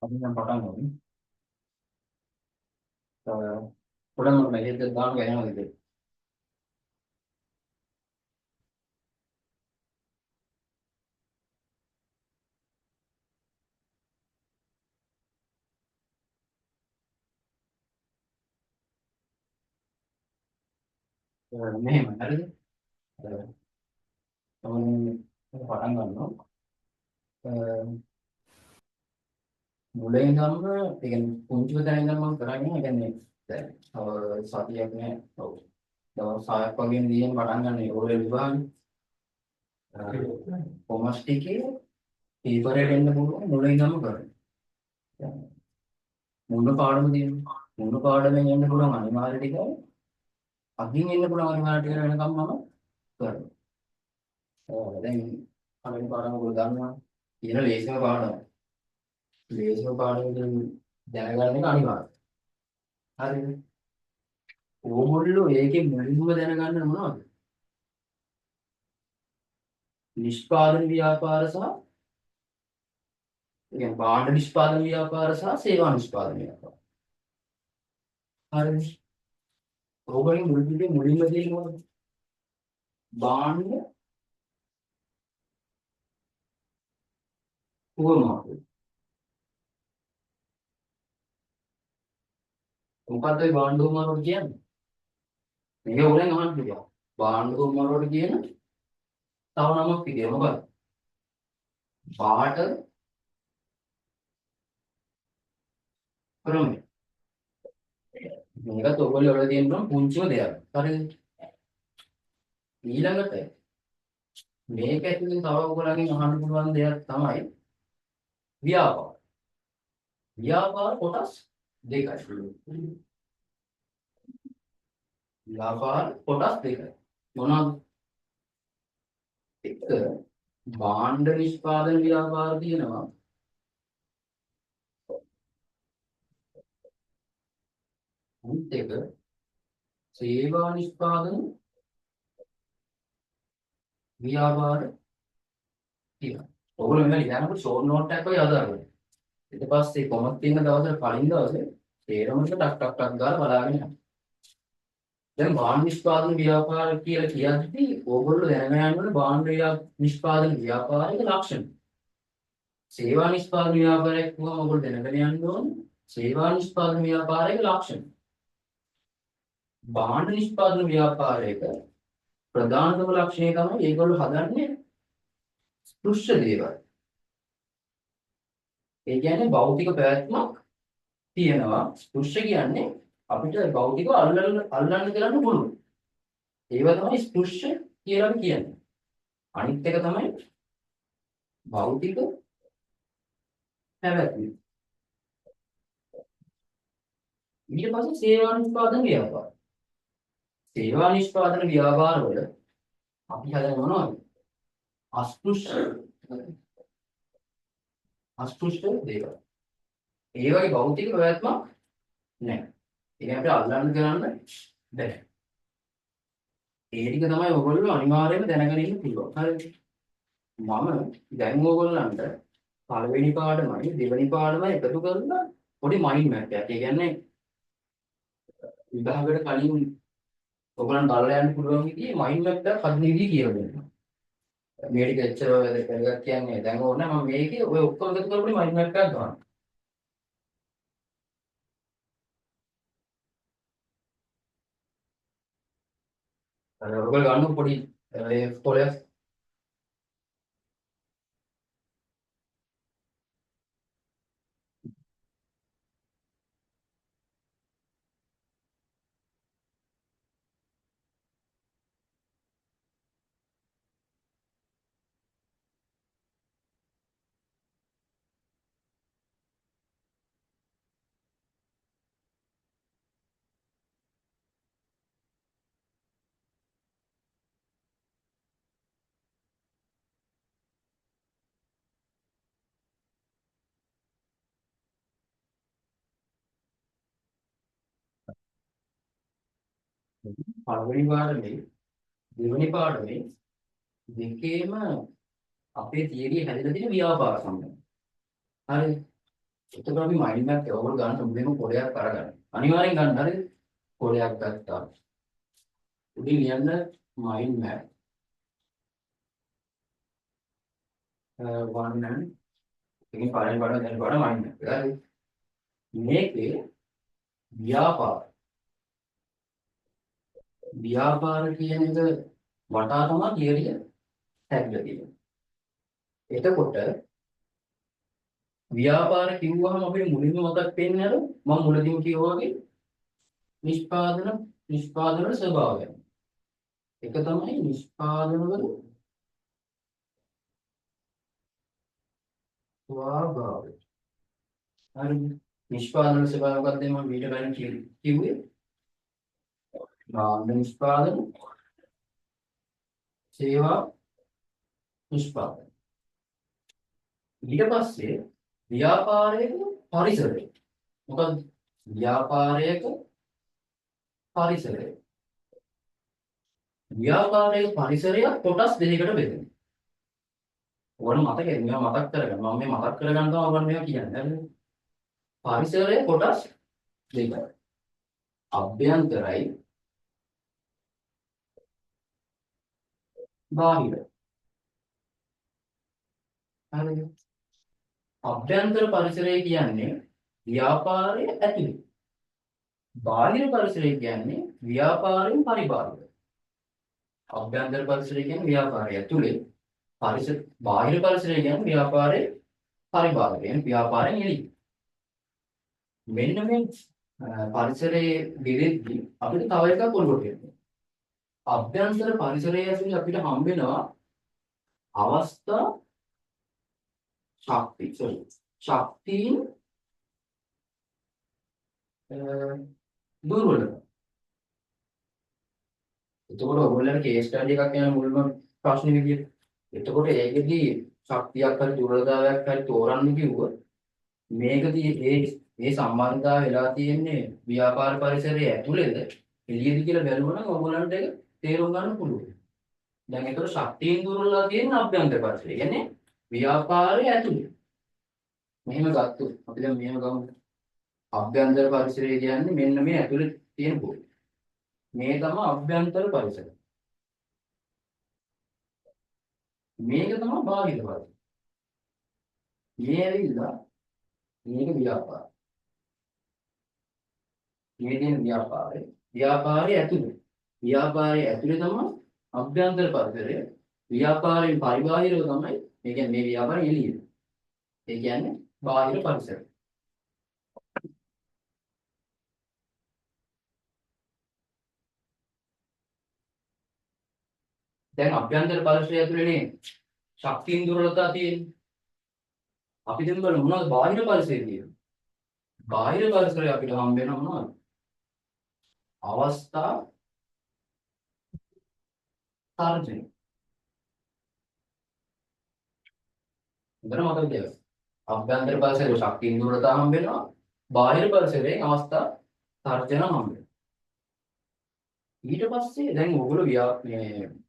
අපි නම් පටන් ගමු. පොඩම මෙහෙද දාන්න වෙනවද කියලා. මෙහෙම හරිද? තමයි පටන් ගන්නවා. මුලින් ඉඳන්ම ඒ කියන්නේ පුංචිව දැන ඉඳන් මම කරන්නේ. ඒ කියන්නේ දැන් සතියක් නෑ. ඔව්. දවස් 6ක් වගේ ඉඳන් පටන් ගන්න ඒගොල්ලෝ විභාගේ. කොමර්ස් ටිකේ පේපර් එකට එන්න පුළුවන් මුලින් ඉඳන්ම කරන්නේ. මුල්ම පාඩම තියෙනවා. මුල්ම පාඩමෙන් එන්න පුළුවන් අනිවාර්ය ටික අගින් එන්න පුළුවන් අනිවාර්ය ටික වෙනකම් මම කරනවා. දැන් පළවෙනි පාඩම ඔයගොල්ලෝ දන්නවා. කියන ලේසිම පාඩම. ලේසිම පාඩම දැනගන්න එක අනිවාර්යයි. හරිද? ඕගොල්ලෝ ඒකේ මුලින්ම දැනගන්න මොනවද? නිෂ්පාදන ව්‍යාපාර සහ කියන්නේ භාණ්ඩ නිෂ්පාදන ව්‍යාපාර සහ සේවා නිෂ්පාදන ව්‍යාපාර. හරිද? ඕගොල්ලෝ මුලින්ම තියෙනවා භාණ්ඩ උවමාරු. මොකක්ද ඒ භාණ්ඩ උවමාරු කියන්නේ? මේක ඕනෙන් අහන්න පුළුවන්. භාණ්ඩ උවමාරුවට කියන තව නමක් විදිය මොකක්ද? බාටර් ක්‍රමය. මේකත් ඔයගොල්ලෝ වල තියෙන පුංචිම දෙයක්. හරිද? ඊළඟට මේක ඇතුලෙන් තව ඔයගොල්ලන්ගෙන් අහන්න පුළුවන් දෙයක් තමයි ව්‍යාපාර. ව්‍යාපාර කොටස් දෙකයි. ව්‍යාපාර කොටස් දෙකයි. මොනවාද? එක භාණ්ඩ නිෂ්පාදන ව්‍යාපාර තියෙනවා. අනිත් එක සේවා නිෂ්පාදන ව්‍යාපාර තියෙනවා. ඔයගොල්ලෝ මේක ලියනකොට ෂෝට් නෝට් එකක් වගේ හදාගන්න. ඊට පස්සේ කොමත් තියෙන දවසේ කලින් දවසේ තේරෙමක ටක් ටක් ටක් ගාලා බලාගෙන යන්න. දැන් භාණ්ඩ නිෂ්පාදන ව්‍යාපාර කියලා කියද්දී ඕගොල්ලෝ දැනගෙන යන්න ඕනේ භාණ්ඩ නිෂ්පාදන ව්‍යාපාරයේ ලක්ෂණ. සේවා නිෂ්පාදන ව්‍යාපාරයක් වුණා ඕගොල්ලෝ දැනගෙන යන්න ඕනේ සේවා නිෂ්පාදන ව්‍යාපාරයේ ලක්ෂණ. භාණ්ඩ නිෂ්පාදන ව්‍යාපාරයක ප්‍රධානතම ලක්ෂණය තමයි ඒගොල්ලෝ හදන්නේ ස්පෘශ්‍ය දේවල්. ඒ කියන්නේ භෞතික පැවැත්මක් තියෙනවා. ස්පෘශ්‍ය කියන්නේ අපිට භෞතිකව අල්ලන්න කරන්න පුළුවන්. ඒවා තමයි ස්පෘශ්‍ය කියලා අපි කියන්නේ. අනිත් එක තමයි භෞතික පැවැත්ම. ඊට පස්සේ සේවා නිෂ්පාදන ව්‍යාපාර. සේවා නිෂ්පාදන ව්‍යාපාර වල අපි හදන්නේ මොනවද? අස්පෘශ්‍ය දේවල්. ඒ වගේ භෞතික පැවැත්මක් නැහැ. ඒක අපිට අල්ලන්න කරන්න බැහැ. ඒ ටික තමයි ඔයගොල්ලෝ අනිවාර්යයෙන්ම දැනගෙන ඉන්න පුළුවන්. හරිද? මම දැන් ඔයගොල්ලන්ට පළවෙනි පාඩමයි දෙවෙනි පාඩමයි එකතු කරලා පොඩි මයින්ඩ් මැප් එකක්. ඒ කියන්නේ විභාගයට කලින් ඔයගොල්ලන්ට අල්ලලා යන්න පුළුවන් විදිහේ මයින්ඩ් මැප් එකක් හදන විදිහ කියලා දෙන්නම්. මේ ටික එච්චර වැදගත් කියන්නේ දැන් ඕනේ මම මේකේ ඔය ඔක්කොම එකතු කරලා පොඩි මයින්ඩ් මැප් එකක් ගන්නවා. අර ඔයගොල්ලෝ ගන්න පොඩි ඒ පොලයක් පළවෙනි පාඩමේ දෙවෙනි පාඩමේ දෙකේම අපේ තියරිය හැදලා තියෙන ව්‍යාපාර සම්බන්ධ. හරි. එතකොට අපි මයින්ඩ් මැප් එක ඕගොල්ලෝ ගන්න මුලින්ම කොලයක් අරගන්න. අනිවාර්යෙන් ගන්න හරි. කොලයක් ගත්තා. උඩින් ලියන්න මයින්ඩ් මැප් 1 and ඉතින් පළවෙනි පාඩම දෙවෙනි පාඩම මයින්ඩ් මැප් එක. හරි. මේකේ ව්‍යාපාර කියන එක වටා තමයි කියලිය හැදලා තියෙන්නේ. එතකොට ව්‍යාපාර කිව්වහම අපිට මුලින්ම මතක් වෙන්නේ අර මම මුලදීම කිව්වා වගේ නිෂ්පාදන ස්වභාවය. එක තමයි නිෂ්පාදන වල ස්වභාවය. හරි. නිෂ්පාදන ස්වභාවය මොකක්ද මම මීට කලින් කිව්වේ? භාණ්ඩ නිෂ්පාදන, සේවා නිෂ්පාදන. ඊට පස්සේ ව්‍යාපාරයක පරිසරය. මොකක්ද? ව්‍යාපාරයක පරිසරය. ව්‍යාපාරයක පරිසරය කොටස් දෙකකට බෙදෙනවා. ඕන මතකයි මේවා මතක් කරගන්න. මම මේ මතක් කරගන්න තමයි ඔයගොල්ලෝ මේවා කියන්නේ. හරිද? පරිසරයේ කොටස් දෙකයි. අභ්‍යන්තරයි බාහිර. හරිද? අභ්‍යන්තර පරිසරය කියන්නේ ව්‍යාපාරයේ ඇතුළේ. බාහිර පරිසරය කියන්නේ ව්‍යාපාරයෙන් පරිබාහිර. අභ්‍යන්තර පරිසරය කියන්නේ ව්‍යාපාරය ඇතුළේ. බාහිර පරිසරය කියන්නේ ව්‍යාපාරයේ පරිබාහිර. කියන්නේ ව්‍යාපාරයෙන් එළිය. මෙන්න මේ පරිසරයේ දෙදෙද්දී අපිට තව එකක් ඔලුවට එනවා. අභ්‍යන්තර පරිසරය ඇතුළේ අපිට හම්බ වෙනවා අවස්ථා ශක්තියින් දුර්වලකම්. එතකොට ඔයගොල්ලන්ට කේස් ස්ටඩි එකක් යන මුල්ම ප්‍රශ්නේ විදියට. එතකොට ඒකෙදී ශක්තියක් හරි දුර්වලතාවයක් හරි තෝරන්න කිව්වොත් මේකදී මේ සම්බන්ධතාවය වෙලා තියෙන්නේ ව්‍යාපාර පරිසරයේ ඇතුළේද එළියද කියලා බැලුවා නම් ඔයගොල්ලන්ට ඒක තේරුම් ගන්න පුළුවන්. දැන් ඒතර ශක්තියින් දුර්වලලා තියෙන අභ්‍යන්තර පරිසරය. කියන්නේ ව්‍යාපාරයේ ඇතුළේ. මෙහෙම ගත්තොත් අපි දැන් මෙහෙම ගමු. අභ්‍යන්තර පරිසරය කියන්නේ මෙන්න මේ ඇතුළේ තියෙන පොළ. මේ තමයි අභ්‍යන්තර පරිසරය. මේක තමයි බාහිර පරිසරය. මේ ඇවිල්ලා මේක ව්‍යාපාරය. මේ තියෙන ව්‍යාපාරය. ව්‍යාපාරයේ ඇතුළේ. ව්‍යාපාරයේ ඇතුළේ තමයි අභ්‍යන්තර පරිසරය. ව්‍යාපාරයෙන් පරිබාහිරව තමයි මේ කියන්නේ මේ ව්‍යාපාරය එළිය. ඒ කියන්නේ බාහිර පරිසරය. දැන් අභ්‍යන්තර පරිසරය ඇතුළේනේ ශක්තියින් දුර්වලතා තියෙන්නේ. අපි දැන් බලමු මොනවද බාහිර පරිසරය කියන්නේ. බාහිර පරිසරය අපිට හම්බ වෙනවා මොනවද? අවස්ථා තර්ජනය. ඉතින් මතක තියාගන්න. අභ්‍යන්තර පරිසරයේ ශක්තියින් දුර්වලතා හම්බ වෙනවා. බාහිර පරිසරයේ අවස්ථා තර්ජන හම්බ වෙනවා. ඊට පස්සේ දැන් ඕගොල්ලෝ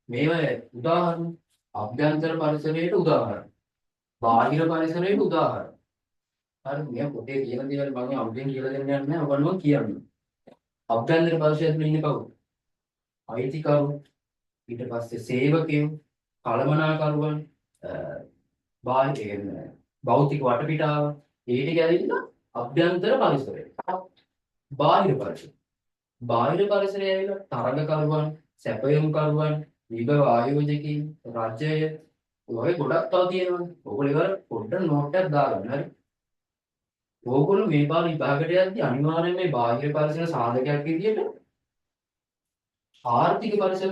මේවා උදාහරණ අභ්‍යන්තර පරිසරයට උදාහරණ. බාහිර පරිසරයට උදාහරණ. හරි මේ පොතේ කියන දේවල් මම අමුතෙන් කියලා දෙන්න යන්නේ නැහැ. ඔයගොල්ලෝ කියන්නේ. අභ්‍යන්තර පරිසරයේ ඉන්නේ කවුද? අයිතිකරු. ඊට පස්සේ සේවකයෝ, කළමනාකරුවන්, බාහිර භෞතික වටපිටාව, ඒ ටික ඇවිල්ලා අභ්‍යන්තර පරිසරය. බාහිර පරිසරය. බාහිර පරිසරය ඇවිල්ලා තරඟකරුවන්, සැපයුම්කරුවන්, විභව ආයෝජකයින්, රජය ඔය ගොඩක් තව තියෙනවා. ඔයගොල්ලෝ ඒවල පොඩ්ඩක් නෝට් එකක් දාගන්න. හරි. ඕගොල්ලෝ මේ පාර විභාගයට යද්දී අනිවාර්යයෙන් මේ බාහිර පරිසර සාධකයක් විදියට ආර්ථික පරිසර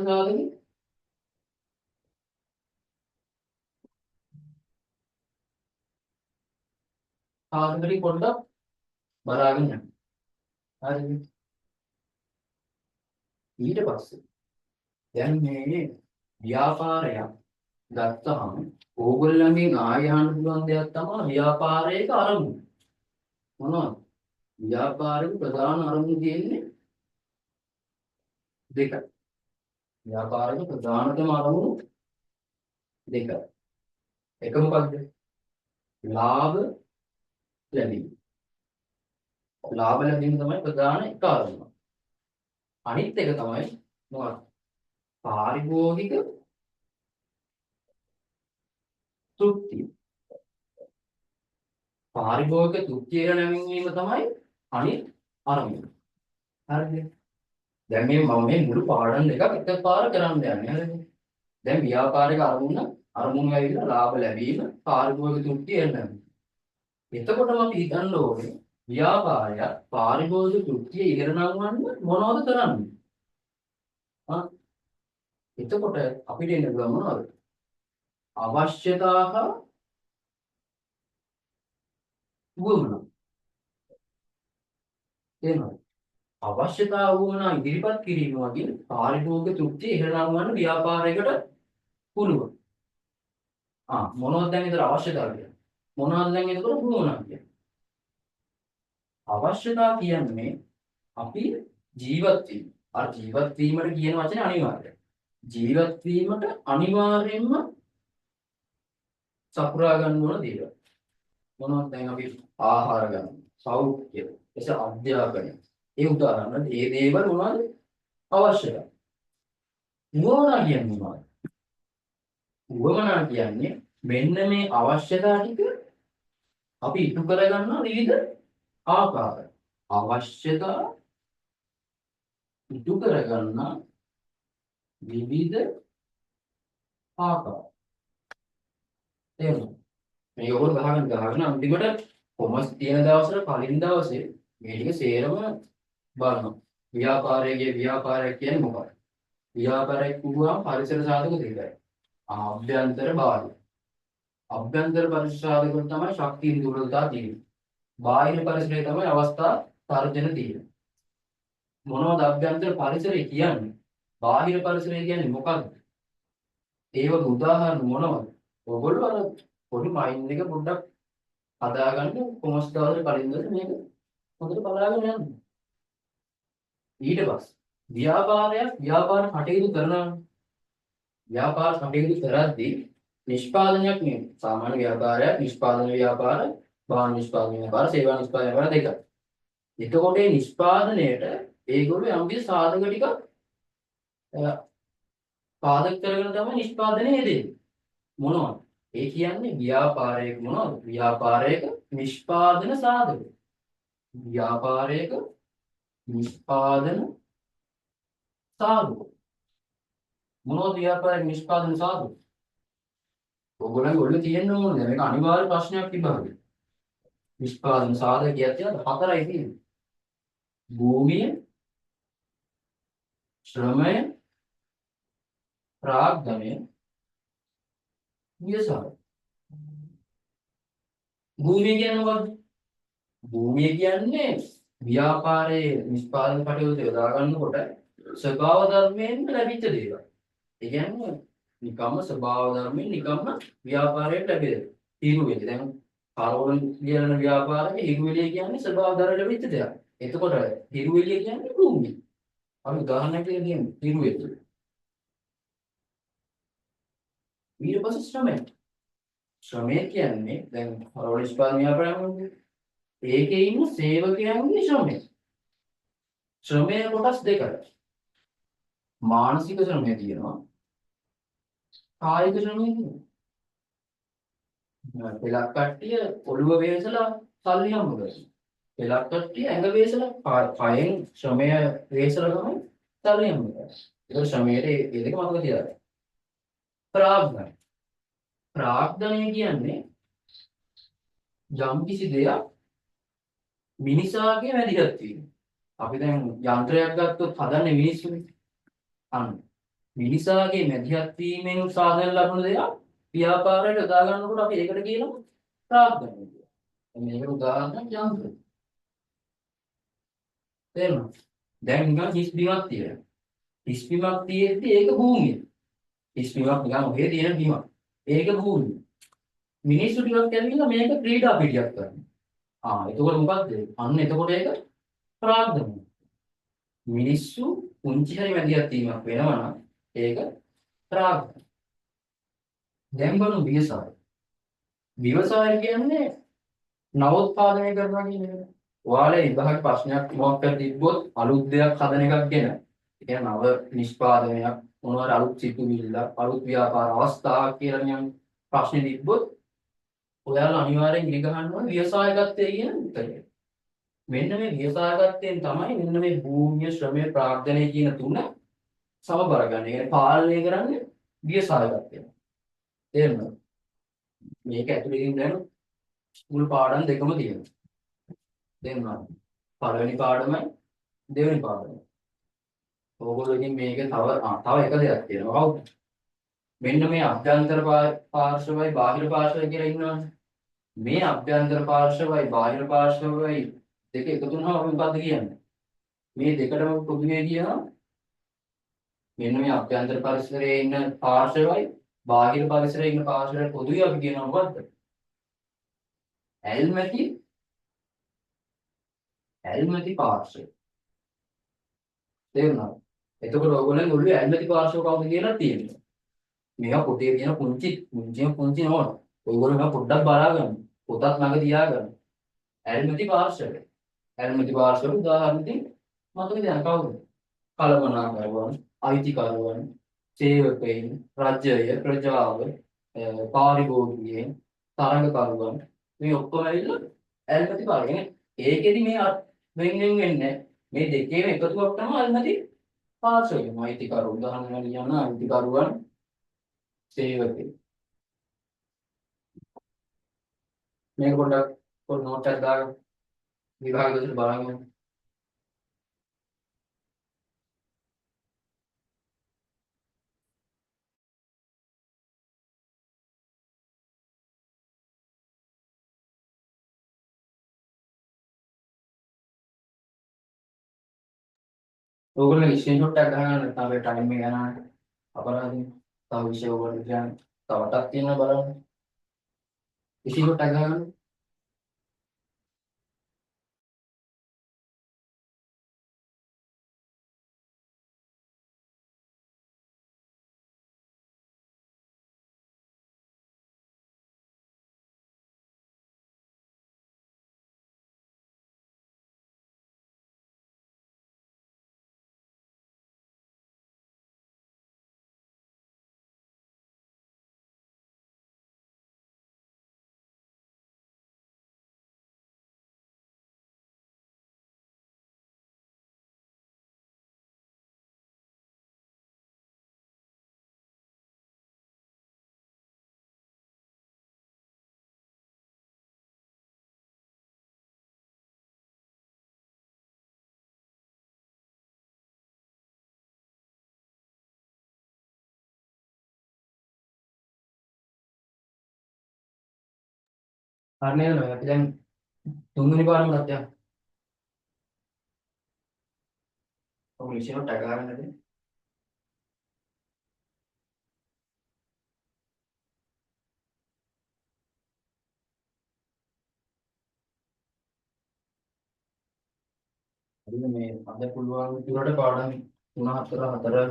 සාධකෙ පොඩ්ඩක් බලාගෙන යන්න. හරිද? ඊට පස්සේ දැන් මේ ව්‍යාපාරයක් ගත්තහම ඕගොල්ලන්ගෙන් ආයෙ අහන්න පුළුවන් දෙයක් තමයි ව්‍යාපාරයක අරමුණ. මොනවද? ව්‍යාපාරයේ ප්‍රධාන අරමුණ තියෙන්නේ දෙකයි. ව්‍යාපාරයේ ප්‍රධානතම අරමුණු දෙකයි. එක මොකක්ද? ලාභ ලැබීම. ලාභ ලැබීම තමයි ප්‍රධාන කාරණය. අනිත් එක තමයි මොකක්ද? පාරිභෝගික තෘප්තිය. පාරිභෝගික තෘප්තිය නැමීම තමයි අනිත් අරමුණ. හරිද? දැන් මේ මුළු පාඩම් දෙකක් එකපාර කරන්න යන්නේ. හරිද? දැන් ව්‍යාපාරික අරමුණ ඇවිල්ලා ලාභ ලැබීම පාරිභෝගික තෘප්තිය එන්න. එතකොටම අපි හිතන්න ඕනේ ව්‍යාපාරය පාරිභෝගික තෘප්තිය ඉගෙන ගන්නවන්න මොනවද කරන්නේ? එතකොට අපිට එන්න පුළුවන් මොනවද? අවශ්‍යතා හා වුවමනා. එහෙමයි. අවශ්‍යතා වුවමනා ඉදිරිපත් කිරීම වගේ පාරිභෝගික තෘප්තිය ඉගෙන ගන්න ව්‍යාපාරයකට පුළුවන්. මොනවද දැන් ඒතර අවශ්‍යතා කියන්නේ? මොනවද දැන් ඒතර වුවමනා කියන්නේ? අවශ්‍යතා කියන්නේ අපි ජීවත් වීම. අර ජීවත් වීමට කියන වචනේ අනිවාර්යයි. ජීවත් වීමට අනිවාර්යෙන්ම සපුරා ගන්න ඕන දේවල්. මොනවද දැන් අපි ආහාර ගන්න, සෞඛ්‍ය, එස අධ්‍යාපනය. ඒ උදාහරණ ඒ දේවල් මොනවද අවශ්‍යයි. වුවමනා කියන්නේ මොනවද? වුවමනා කියන්නේ මෙන්න මේ අවශ්‍යතා ටික අපි ඉටු කරගන්න විවිධ ආකාර. අවශ්‍යතා ඉටු කරගන්න විවිධ ආකාර. එහෙනම් මේක ඔයගොල්ලෝ ගහගෙන අන්තිමට කොමර්ස් තියෙන දවසට කලින් දවසේ මේ ටික සේරම බලනවා. ව්‍යාපාරය කියන්නේ මොකක්ද? ව්‍යාපාරයක් කියුවාම පරිසර සාධක දෙකයි. ආභ්‍යන්තර බාහිර. අභ්‍යන්තර පරිසර සාධක වල තමයි ශක්තිය දුර්වලතා තියෙන්නේ. බාහිර පරිසරයේ තමයි අවස්ථා තර්ජන තියෙන්නේ. මොනවද අභ්‍යන්තර පරිසරය කියන්නේ? බාහිර පරිසරය කියන්නේ මොකක්ද? ඒවල උදාහරණ මොනවද? ඔයගොල්ලෝ අර පොඩි මයින්ඩ් එක පොඩ්ඩක් හදාගන්න කොමර්ස් දවසේ කලින් දවසේ මේක හොඳට බලාගෙන යන්න. ඊට පස්සේ ව්‍යාපාර කටයුතු කරනවා. ව්‍යාපාර කටයුතු කරද්දී නිෂ්පාදනයක් නෙමෙයි. සාමාන්‍ය ව්‍යාපාරයක් නිෂ්පාදන ව්‍යාපාර, භාණ්ඩ නිෂ්පාදන ව්‍යාපාර, සේවා නිෂ්පාදන ව්‍යාපාර දෙකක්. එතකොට මේ නිෂ්පාදනයේට ඒගොල්ලෝ යම්කිසි සාධක ටිකක් පාදක කරගෙන තමයි නිෂ්පාදනය හදන්නේ. මොනවද? ඒ කියන්නේ ව්‍යාපාරයක මොනවද? ව්‍යාපාරයක නිෂ්පාදන සාධක. ව්‍යාපාරයක නිෂ්පාදන සාධක. මොනවද ව්‍යාපාරයක නිෂ්පාදන සාධක? ඔයගොල්ලෝ තියෙන්න ඕනේ. මේක අනිවාර්ය ප්‍රශ්නයක් විභාගෙ. නිෂ්පාදන සාධක කියන්නේ හතරයි තියෙන්නේ. භූමිය, ශ්‍රමය, ප්‍රාග්ධනය, ව්‍යවසාය. භූමිය කියන්නේ මොකක්ද? භූමිය කියන්නේ ව්‍යාපාරයේ නිෂ්පාදන කටයුතු යොදා ගන්නකොට ස්වභාව ධර්මයෙන් ලැබිච්ච දේවල්. ඒ කියන්නේ නිකම්ම ස්වභාව ධර්මයෙන් නිකම්ම ව්‍යාපාරයට ලැබෙන. හිරු වෙලි. දැන් කාර්බන් කියන ව්‍යාපාරයේ හිරු වෙලිය කියන්නේ ස්වභාව ධර්මයෙන් ලැබිච්ච දෙයක්. එතකොට හිරු වෙලිය කියන්නේ භූමිය. අපි උදාහරණයක් කියන්නේ හිරු වෙලිය. ඊට පස්සේ ශ්‍රමය. ශ්‍රමය කියන්නේ දැන් කාර්බන් නිෂ්පාදන ව්‍යාපාරයක්. ඒකේ ඉන්න සේවකයන්ගේ ශ්‍රමය. ශ්‍රමය කොටස් දෙකයි. මානසික ශ්‍රමය තියෙනවා. කායික ශ්‍රමය තියෙනවා. පෙලක් කට්ටිය ඔළුව වේසලා සල්ලි හම්බ කරනවා. පෙලක් කට්ටිය ඇඟ වේසලා කයෙන් ශ්‍රමය වේසලා තමයි සල්ලි හම්බ කරන්නේ. ඒක ශ්‍රමයේ ඒ දෙක මතක තියාගන්න. ප්‍රාග්ධනය. ප්‍රාග්ධනය කියන්නේ යම් කිසි දෙයක් මිනිසාගේ වැඩිගත් වීම. අපි දැන් යන්ත්‍රයක් ගත්තොත් හදන්නේ මිනිස්සුනේ. අන්න මිනිසාගේ මැදිහත් වීමෙන් සාධන ලබන දෙයක් ව්‍යාපාරයට යොදා ගන්නකොට අපි ඒකට කියනවා ප්‍රාග්ධනය කියලා. මේකට උදාහරණයක් යන්ත්‍රය. තේරුණාද? දැන් නිකන් හිස් බිමක් තියෙනවා. හිස් බිමක් තියෙද්දි ඒක භූමිය. හිස් බිමක් නිකන් ඔහේ තියෙන බිමක්. ඒක භූමිය. මිනිස්සු ටිකක් ඇවිල්ලා මේක ක්‍රීඩා පිටියක් කරනවා. එතකොට මොකද්ද? අන්න එතකොට ඒක ප්‍රාග්ධනය. මිනිස්සු පුංචි හරි මැදිහත් වීමක් වෙනවා නම් ඒක ප්‍රාග්ධනය. දැන් බලමු ව්‍යවසාය. ව්‍යවසාය කියන්නේ නවෝත්පාදනය කරනවා කියන්නේ ඔයාලා විභාග ප්‍රශ්නයක් මොකක් කර තිබ්බොත් අලුත් දෙයක් හදන එකක් ගැන ඒ කියන්නේ නව නිෂ්පාදනයක් මොනවාර අලුත් සිතුවිල්ල අලුත් ව්‍යාපාර අවස්ථාවක් කියලා නිකන් ප්‍රශ්නේ තිබ්බොත් ඔයාලා අනිවාර්යෙන් ඉගෙන ගන්න ඕනේ ව්‍යවසායකත්වයේ කියන උත්තරය. මෙන්න මේ ව්‍යවසායකත්වයෙන් තමයි මෙන්න මේ භූමිය ශ්‍රමය ප්‍රාග්ධනය කියන තුන සමබර ගන්න. ඒ කියන්නේ පාලනය කරන්නේ ව්‍යවසායකත්වය. තේරුණාද? මේක ඇතුළේකින් දැන් මුල් පාඩම් දෙකම තියෙනවා. තේරුණාද? පළවෙනි පාඩමයි දෙවෙනි පාඩමයි. ඕගොල්ලෝ ඉතින් මේක තව එක දෙයක් තියෙනවා. කවුද? මෙන්න මේ අභ්‍යන්තර පාර්ශවයි බාහිර පාර්ශවයි කියලා ඉන්නවනේ. මේ අභ්‍යන්තර පාර්ශවයි බාහිර පාර්ශවයි දෙක එකතු වුණාම අපි මොකද්ද කියන්නේ? මේ දෙකටම පොදුවේ කියනවා මෙන්න මේ අභ්‍යන්තර පරිසරයේ ඉන්න පාර්ශවයි බාහිර පරිසරයේ ඉන්න පාර්ශවයට පොදුවේ අපි කියනවා මොකද්ද? ඇල්මැති පාර්ශවය. තේරුණාද? එතකොට ඕගොල්ලන් ඔළුවේ ඇල්මැති පාර්ශව කවුද කියලා තියෙනවා. මේවා පොතේ තියෙන පුංචි නෝන. ඔයගොල්ලෝ මේවා පොඩ්ඩක් බලා ගන්න. පොතත් ළඟ තියාගන්න. ඇල්මැති පාර්ශවය. ඇල්මැති පාර්ශව උදාහරණයක් මතක තියාගන්න කවුද? කළමනාකරුවන්, අයිතිකරුවන්, සේවකයන්, රජය, ප්‍රජාව, පාරිභෝගිකයන්, තරඟකරුවන් මේ ඔක්කොම ඇවිල්ලා ඇල්මැති පාර්ශවය. ඒකෙදි මේ වෙන්නේ මේ දෙකේම එකතුවක් තමයි ඇල්මැති පාර්ශවය. අයිතිකරු උදාහරණයක් කියන්න අයිතිකරුවන් සේවකයන්. මේක පොඩ්ඩක් නෝට් එකක් දාගන්න. විභාගයට බලන්න. ඕගොල්ලෝ ස්ක්‍රීන්ෂොට් එකක් ගන්න නැත්නම් අපේ ටයිම් එක යනවා. අපරාධින් තව විෂය වලට ගියාම තවටක් තියෙනවා බලන්න. ස්ක්‍රීන්ෂොට් එකක් ගන්න. හරි නේද? අපි දැන් තුන්වෙනි පාඩමට යමු. ඔය ස්ක්‍රීන්ෂොට් එක ගන්න නැද? හරිද මේ අද පුළුවන් විදිහට පාඩම් 3 4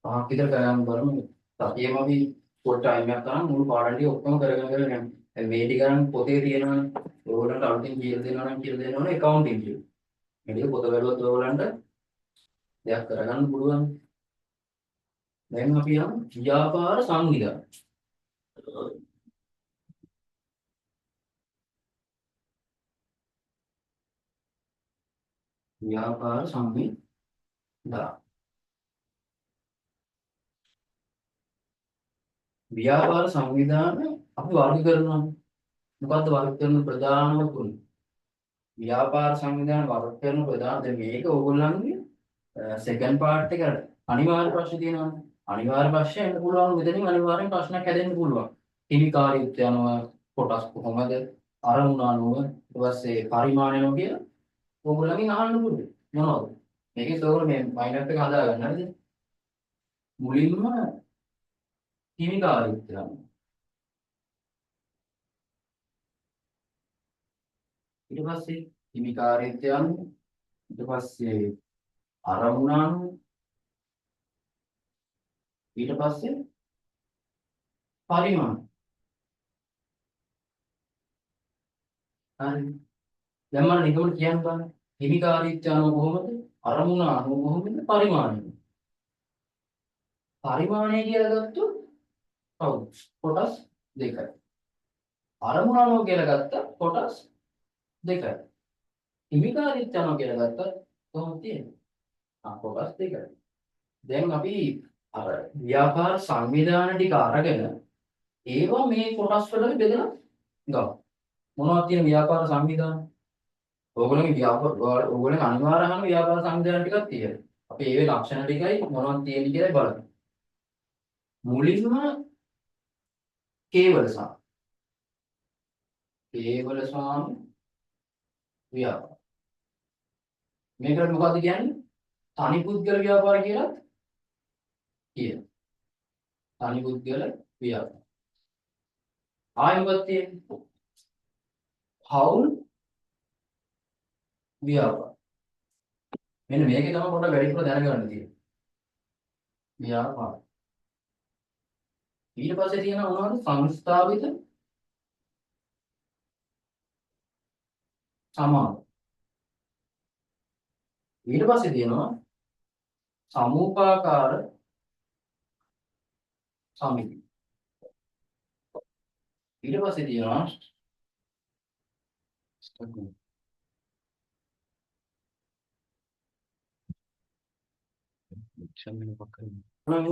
5ක් විතර කරන්න බලමු. සතියෙම අපි පොඩ් ටයිම් එකක් ගන්න මුළු පාඩම් ටික ඔක්කොම කරගෙන යන්න. දැන් මේ ටික ගන්න පොතේ තියෙනවනේ. ඕගොල්ලන්ට අලුතින් කියලා දෙනවනම් accounting කියලා. මේ ටික පොත බැලුවොත් ඕගොල්ලන්ට දෙයක් කරගන්න පුළුවන්. දැන් අපි යමු ව්‍යාපාර සංවිධානය. ව්‍යාපාර සංවිධානය. ව්‍යාපාර සංවිධානය අපි වර්ග කරනවා. මොකද්ද වර්ග කරන ප්‍රධානම තුන? ව්‍යාපාර සංවිධානය වර්ග කරන ප්‍රධාන දැන් මේක ඕගොල්ලන්ගේ සෙකන්ඩ් පාර්ට් එක අනිවාර්ය ප්‍රශ්න තියෙනවානේ. අනිවාර්ය ප්‍රශ්න එන්න පුළුවන් මෙතනින් අනිවාර්යෙන් ප්‍රශ්නයක් හැදෙන්න පුළුවන්. හිමිකාරීත්වය අනුව කොටස් කොහොමද අරමුණ අනුව ඊට පස්සේ පරිමාණය අනුව කියලා ඕගොල්ලන්ගෙන් අහන්න පුළුවන්. මොනවද? මේකේ ඕගොල්ලෝ මේ මයින්ඩ් එක හදාගන්න හරිද? මුලින්ම හිමිකාරීත්වය අනුව ඊට පස්සේ හිමිකාරීත්වය අනුව ඊට පස්සේ අරමුණ අනුව ඊට පස්සේ පරිමාණ හරි. දැන් මම නිකම්ම කියන්න බලන්න. හිමිකාරීත්වය අනුව කොහොමද? අරමුණ අනුව කොහොමද? පරිමාණය. පරිමාණය කියලා ගත්තොත් කවුද? කොටස් දෙකයි. අරමුණ අනුව කියලා ගත්ත කොටස් දෙකයි. හිමිකාරීත්වය අනුව කියලා ගත්තත් කොහොමද තියෙන්නේ? කොටස් දෙකයි. දැන් අපි අර ව්‍යාපාර සංවිධාන ටික අරගෙන ඒවා මේ කොටස් වලට බෙදලා ගමු. මොනවද තියෙන ව්‍යාපාර සංවිධාන? ඕගොල්ලෝගේ අනිවාර්යයෙන්ම ව්‍යාපාර සංවිධාන ටිකක් තියෙනවා. අපි ඒවේ ලක්ෂණ ටිකයි මොනවද තියෙන්නේ කියලා බලමු. මුලින්ම කේවල ස්වාමි ව්‍යාපාර. මේකට මොකද්ද කියන්නේ? තනි පුද්ගල ව්‍යාපාර කියලා කියනවා. තනි පුද්ගල ව්‍යාපාර. ආයෙ මොකක්ද තියෙන්නේ? හවුල් ව්‍යාපාර. මෙන්න මේකේ තමයි පොඩ්ඩක් වැඩිපුර දැනගන්න තියෙන්නේ. ව්‍යාපාර. ඊට පස්සේ තියෙනවා මොනවද? සංස්ථාවිත සමාන. ඊට පස්සේ තියෙනවා සමූපාකාර සමිති. ඊට පස්සේ තියෙනවා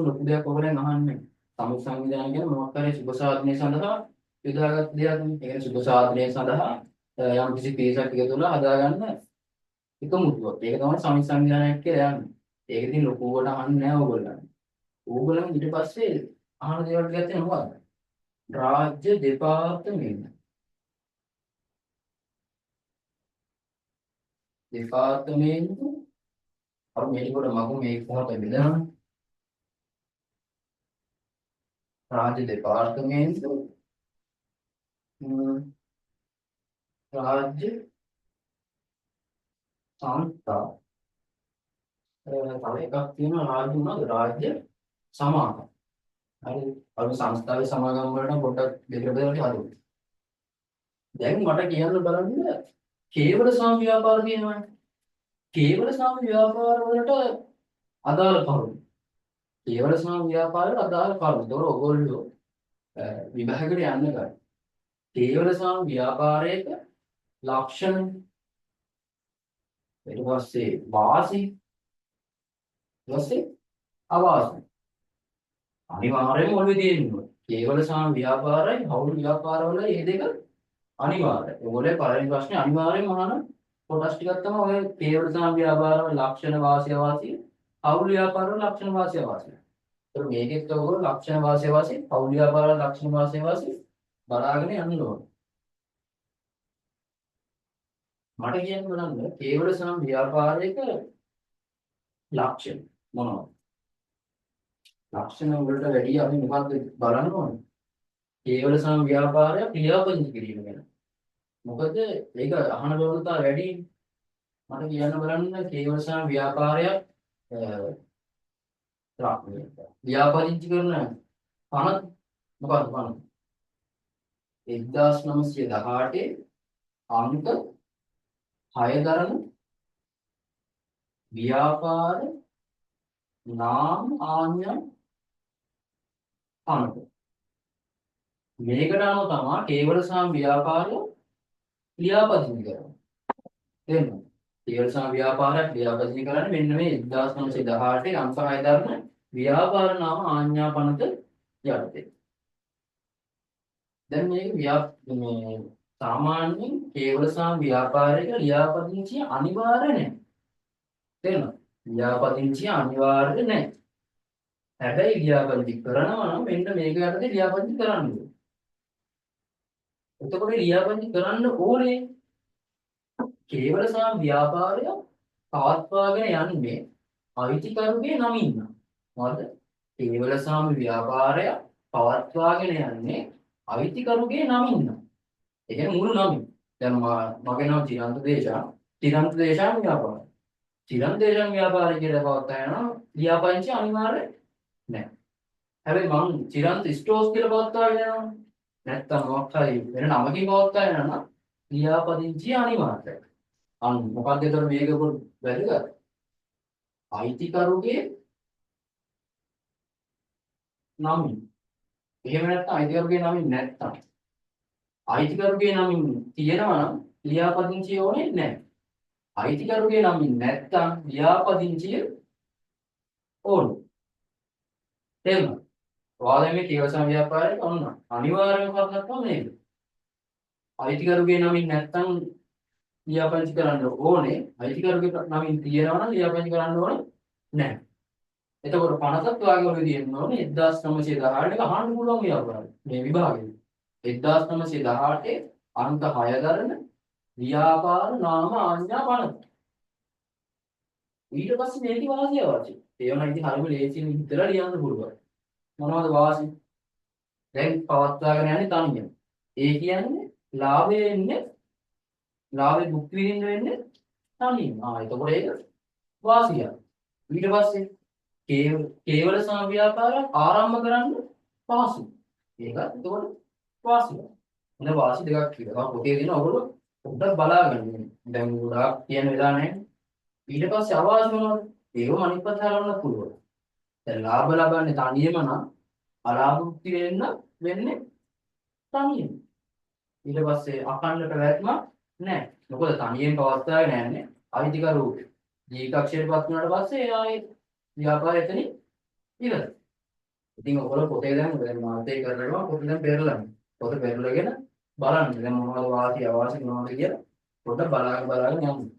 ලොකු දෙයක් ඔයගොල්ලන් අහන්නේ. සමුත් සංවිධානය කියන්නේ මොකක් හරි සුබ සාධනය සඳහා යොදාගත් දෙයක් නේ. ඒ කියන්නේ සුබ සාධනය සඳහා යම් කිසි පිරිසක් එකතු වෙලා හදාගන්න එකමුතුවක්. ඒක තමයි සමුත් සංවිධානයක් කියලා යන්නේ. ඒක ඉතින් ලොකුවට අහන්නේ නැහැ ඔයගොල්ලන්. ඕගොල්ලන් ඊට පස්සේ අහන දේවල් ටිකක් තියෙනවා මොකක්ද? රාජ්‍ය දෙපාර්තමේන්තු. දෙපාර්තමේන්තු අර මේකට මගු මේක කොහොමද බෙදන්නේ? රාජ්‍ය දෙපාර්තමේන්තු රාජ්‍ය සංස්ථා තව එකක් තියෙනවා රාජ්‍ය මොනවද? රාජ්‍ය සමාගම්. හරි. අර සංස්ථාවේ සමාගම් වලට පොඩ්ඩක් දෙක බෙදලා හරි. දැන් මට කියන්න බලන්න කේවල සාම ව්‍යාපාර කියනවනේ. කේවල සාම ව්‍යාපාර වලට අදාළ කරුණු. කේවල සාම ව්‍යාපාරවල අදාළ කරුණු. ඒතකොට ඔයගොල්ලෝ විභාගයට යන්න ගන්න. කේවල සාම ව්‍යාපාරයක ලක්ෂණ ඊට පස්සේ වාසි ඊට පස්සේ අවාසි අනිවාර්යයෙන්ම ඔළුවේ තියෙනවා. කේවල සාම ව්‍යාපාරයි හවුල් ව්‍යාපාරවල මේ දෙක අනිවාර්යයි. ඔයගොල්ලෝ පළවෙනි ප්‍රශ්නේ අනිවාර්යයෙන්ම අහන කොටස් ටිකක් තමයි ඔය කේවල සාම ව්‍යාපාරවල ලක්ෂණ වාසි අවාසි හවුල් ව්‍යාපාරවල ලක්ෂණ වාසි අවාසි. ඒතර මේකෙත් ඔයගොල්ලෝ ලක්ෂණ වාසි අවාසි හවුල් ව්‍යාපාරවල ලක්ෂණ වාසි අවාසි බලාගෙන යන්න ඕනේ. මට කියන්න බලන්න කේවල සාම ව්‍යාපාරයක ලක්ෂණ මොනවද? ලක්ෂණ වලට වැඩි අපි මොකක්ද බලන්න ඕනේ? කේවල සාම ව්‍යාපාරය ක්‍රියාපදිංචි කිරීම ගැන. මොකද ඒක අහන බවලතා වැඩි. මට කියන්න බලන්න කේවල සාම ව්‍යාපාරය ව්‍යාපදිංචි කරන පනත මොකක්ද පනත? 1918 අංක 6 දරන ව්‍යාපාර නාම ආඥා පනත. මේකට අනුව තමයි කේවල සාම ව්‍යාපාරය ක්‍රියාපදිංචි කරනවා. තේරුණාද? කේවල සාම ව්‍යාපාරයක් ක්‍රියාපදිංචි කරන්නේ මෙන්න මේ 1918 අංක 6 දරන ව්‍යාපාර නාම ආඥා පනත යටතේ. දැන් මේක මේ සාමාන්‍යයෙන් කේවල සාම ව්‍යාපාරයක ක්‍රියාපදිංචි අනිවාර්ය නැහැ. තේරුණාද? ක්‍රියාපදිංචි අනිවාර්ය නැහැ. හැබැයි ක්‍රියාපදිංචි කරනවා නම් මෙන්න මේක යටතේ ක්‍රියාපදිංචි කරන්න ඕනේ. එතකොට ක්‍රියාපදිංචි කරන්න ඕනේ කේවල සාම ව්‍යාපාරය පවත්වාගෙන යන්නේ අයිතිකරුගේ නමින්. මොකද? කේවල සාම ව්‍යාපාරය පවත්වාගෙන යන්නේ අයිතිකරුගේ නමින්. ඒ කියන්නේ මුළු නමින්. දැන් මගේ නම චිරන්ත දේශාන්. චිරන්ත දේශාන් ව්‍යාපාරය. චිරන්ත දේශාන් ව්‍යාපාරය කියලා පවත්වාගෙන යනවා ක්‍රියාපදිංචි අනිවාර්ය නැහැ. හැබැයි මම චිරන්ත ස්ටෝර්ස් කියලා පවත්වාගෙන යනවා. නැත්තම් මොකක් හරි වෙන නමකින් පවත්වාගෙන යනවා ක්‍රියාපදිංචිය අනිවාර්යයි. අන්න මොකක්ද ඒතර මේක වැදගත්. අයිතිකරුගේ නමින්. එහෙම නැත්නම් අයිතිකරුගේ නමින් නැත්නම් අයිතිකරුගේ නමින් තියෙනවා නම් ක්‍රියාපදිංචිය ඕනේ නැහැ. අයිතිකරුගේ නමින් නැත්නම් ක්‍රියාපදිංචිය ඕනේ. තේරුණා? ඔයාලා මේ කේවසම් ව්‍යාපාරේ ඔන්න අනිවාර්යම කරුණක් තමයි මේක. අයිතිකරුගේ නමින් නැත්නම් ලියාපදිංචි කරන්න ඕනේ. අයිතිකරුගේ නමින් තියෙනවා නම් ලියාපදිංචි කරන්න ඕනේ නැහැ. එතකොට 50ක් වාගේ වල තියෙන්න ඕනේ 1918 එක අහන්න පුළුවන් ව්‍යාපාරය. මේ විභාගෙදි. 1918 අංක 6 දරන ව්‍යාපාර නාම ආඥා 50. ඊට පස්සේ මේකේ වාසිය අවශ්‍යයි. ඒවනම් ඉතින් හරිම ලේසියෙන් හිතලා ලියන්න පුළුවන්. මොනවද වාසි? දැන් පවත්වාගෙන යන්නේ තනියම. ඒ කියන්නේ ලාභේ භුක්ති විඳින්න වෙන්නේ තනියම. එතකොට ඒක වාසියක්. ඊට පස්සේ කේවල සමව්‍යාපාරයක් ආරම්භ කරන්න පහසුයි. ඒක එතකොට වාසියක්. එන වාසි දෙකක් කියලා. පොතේ දෙන ඔයගොල්ලෝ පොඩ්ඩක් බලාගන්න. දැන් ගොඩාක් කියන වෙලා නැහැ. ඊට පස්සේ අවාසි මොනවද? ඒකම අනිත් පැත්ත හරවන්න පුළුවන්. දැන් ලාභ ලබන්නේ තනියම නම් අලාභ භුක්ති වෙන්නේ තනියම. ඊට පස්සේ අඛණ්ඩ පැවැත්මක් නැහැ. මොකද තනියෙන් පවත්වාගෙන යන්නේ අයිතිකරු දීර්ඝක්ෂරපත් වුණාට පස්සේ ආයේ ව්‍යාපාරය එතනින් ඉවරයි. ඉතින් ඔයගොල්ලෝ පොතේ දැන් මාතේ කරනවා පොතේ දැන් පෙරලන්න. පොත පෙරලගෙන බලන්න. දැන් මොනවද වාසි අවාසි මොනවද කියලා පොඩ්ඩක් බලාගෙන යන්න.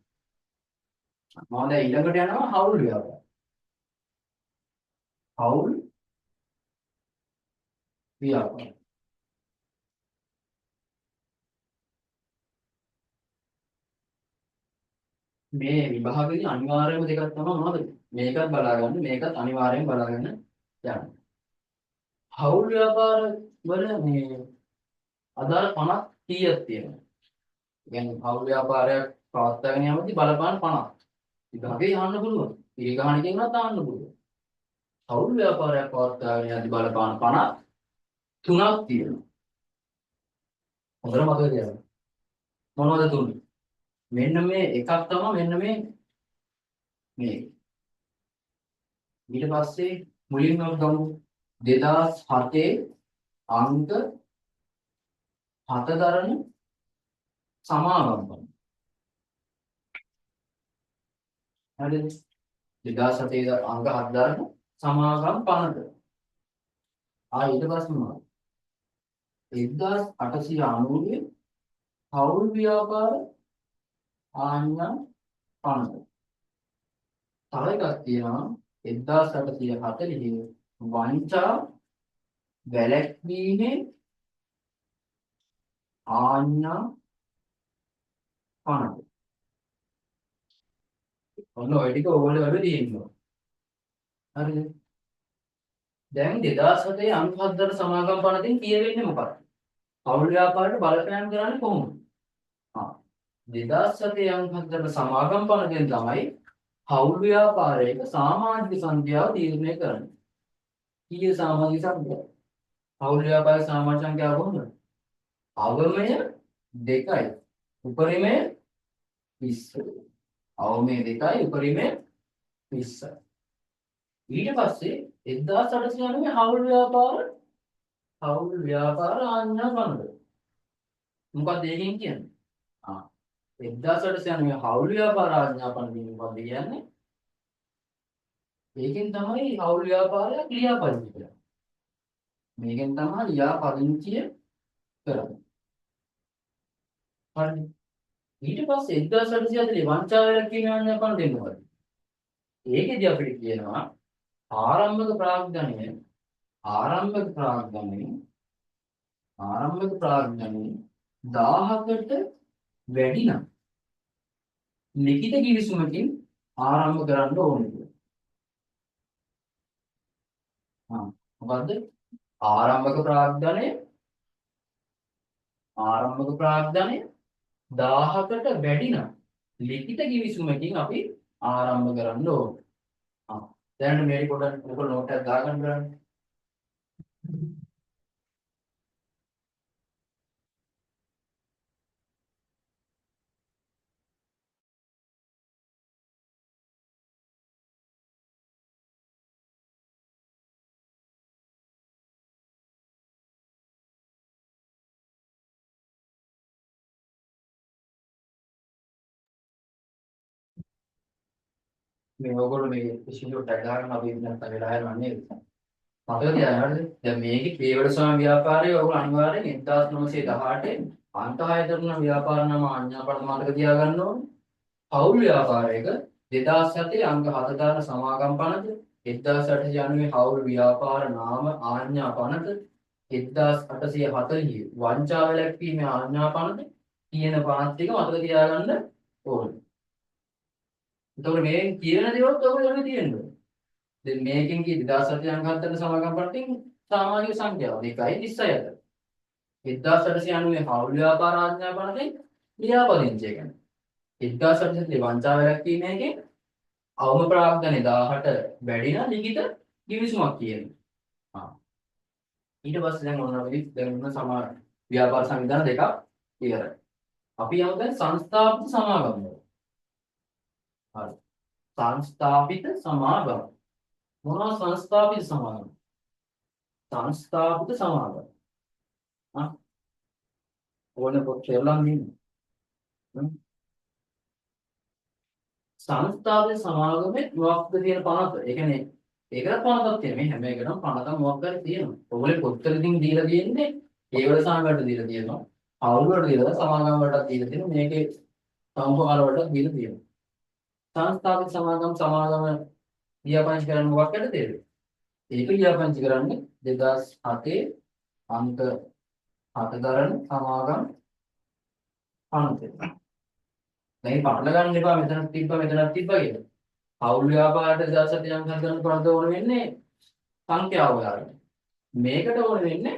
මම දැන් ඊළඟට යනවා හවුල් ව්‍යාපාරය. හවුල් ව්‍යාපාරය. මේ විභාගයේ අනිවාර්යම දෙකක් තමයි මොනවද? මේකත් බලාගන්න මේකත් අනිවාර්යයෙන් බලාගන්න යන්න. හවුල් ව්‍යාපාර වල මේ අදාළ 50 කීයක් තියෙනවා. කියන්නේ හවුල් ව්‍යාපාරයක් පවත්වාගෙන යනදී බලපාන 50. විභාගයේ අහන්න පුළුවන්. පිළිගහන කෙනාට අහන්න පුළුවන්. හවුල් ව්‍යාපාරයක් පවත්වාගෙන යනදී බලපාන 53ක් තියෙනවා. හොඳට මතක තියාගන්න. මොනවද තුනේ? මෙන්න මේ එකක් තමයි මෙන්න මේ ඊට පස්සේ මුලින්ම ගමු 2007 අංක 7 දරන සමාගම් පන. හරිද? 2007 අංක 7 දරන සමාගම් පනද. ඊට පස්සේ මොනවද? 1890 හවුල් ව්‍යාපාර ආඥා පනද. තව එකක් තියෙනවා 1840 වංචා වැළැක්වීමේ ආඥා පනද. ඔන්න ඔය ටික ඕගොල්ලෝ වල තියෙනවා. හරිද? දැන් 2007 අංක 7 දරන සමාගම් පනතින් කියවෙන්නේ මොකක්ද? හවුල් ව්‍යාපාරයට බලපෑම් කරන්නේ කොහොමද? 2007 අංක 7 දරන සමාගම් පනතින් තමයි හවුල් ව්‍යාපාරයක සාමාජික සංඛ්‍යාව තීරණය කරන්නේ. කීයේ සාමාජික සංඛ්‍යාව? හවුල් ව්‍යාපාරයේ සාමාජික සංඛ්‍යාව කොහොමද? අවමය 2යි. උපරිමය 20. අවමය 2යි උපරිමය 20. ඊට පස්සේ 1890 හවුල් ව්‍යාපාර ආඥා පනත. මොකක්ද ඒකෙන් කියන්නේ? 1890 හවුල් ව්‍යාපාර ආඥා පනතින් මොකක්ද කියන්නේ? මේකෙන් තමයි හවුල් ව්‍යාපාරය ක්‍රියාපදිංචි කරන්නේ. මේකෙන් තමයි ලියාපදිංචිය කරන්නේ. හරිද? ඊට පස්සේ 1840 වංචා වැළැක්වීමේ ආඥා පනතින් මොකද? ඒකෙදි අපිට කියනවා ආරම්භක ප්‍රාග්ධනය 1000කට වැඩි නම් ලිඛිත කිවිසුමකින් ආරම්භ කරන්න ඕනේ කියලා. මොකද්ද? ආරම්භක ප්‍රාග්ධනය 1000කට වැඩි නම් ලිඛිත කිවිසුමකින් අපි ආරම්භ කරන්න ඕනේ. දැන් මේක පොඩ්ඩක් ඔයගොල්ලෝ නෝට් එකක් දාගන්න බලන්න. මේ ඕගොල්ලෝ මේ ඉෂුවට ගහගෙන අපි නැත්තම් වෙලා යනවා නේද? මතක තියාගන්න. දැන් මේකේ කේවල සම ව්‍යාපාරයේ ඔයගොල්ලෝ අනිවාර්යෙන් 1918 අන්ත 6 දරන ව්‍යාපාර නම ආඥාපන මතක තියාගන්න ඕනේ. පෞල් ව්‍යාපාරයක 2007 අංක 7 දාන සමාගම් පනත 1890 හවුල් ව්‍යාපාර නාම ආඥා පනත 1840 වංචා වැළැක්වීමේ ආඥා පනත කියන පනත් ටික මතක තියාගන්න ඕනේ. එතකොට මේ කියන දේවල් ඔයගොල්ලෝ තියෙනවා. දැන් මේකෙන් කී 2007 අංක 7 සමාගම් පනතෙන් සාමාජික සංඛ්‍යාව 2යි 36 අතර. 1890 හවුල් ව්‍යාපාර ආඥා පනතෙන් ලියාපදිංචිය ගැන. 1840 වංචා වැළැක්වීමේකෙන් අවම ප්‍රාග්ධනය 18 වැඩි නම් ලිඛිත කිවිසුමක් කියනවා. ඊට පස්සේ දැන් ඔන්න අපි දැන් ඔන්න සමා ව්‍යාපාර සංවිධාන දෙකක් ඉවරයි. අපි යමු දැන් සංස්ථාපිත සමාගම් වල. හරි. සංස්ථාපිත සමාගම්. මොනවා සංස්ථාපිත සමාගම්? සංස්ථාපිත සමාගම්. ඕන පොතේ ලං සංස්ථාපිත සමාගමේ මොකක්ද තියෙන පනත? ඒ කියන්නේ ඒකට පනතක් තියෙනවා. මේ හැම එකටම පනතක් මොකක් හරි තියෙනවා. ඔයගොල්ලෝ කොච්චරකින් දීලා තියෙන්නේ? කේවල සමාගමකට දීලා තියෙනවා. අවුල් වලට දීලා සමාගම් වලට දීලා තියෙනවා. මේකේ සමුපාල වලට දීලා තියෙනවා. සංස්ථාපිත සමාගම ලියාපදිංචි කරන්න මොකක්ද තේරෙන්නේ? ඒක ලියාපදිංචි කරන්නේ 2007 අංක 7 දරන සමාගම් පනතේ. දැන් පටල ගන්න එපා මෙතනක් තිබ්බා මෙතනක් තිබ්බා කියලා. පෞල් ව්‍යාපාරයට 2007 අංක 7 දරන පනත ඕන වෙන්නේ සංඛ්‍යාව ගන්න. මේකට ඕන වෙන්නේ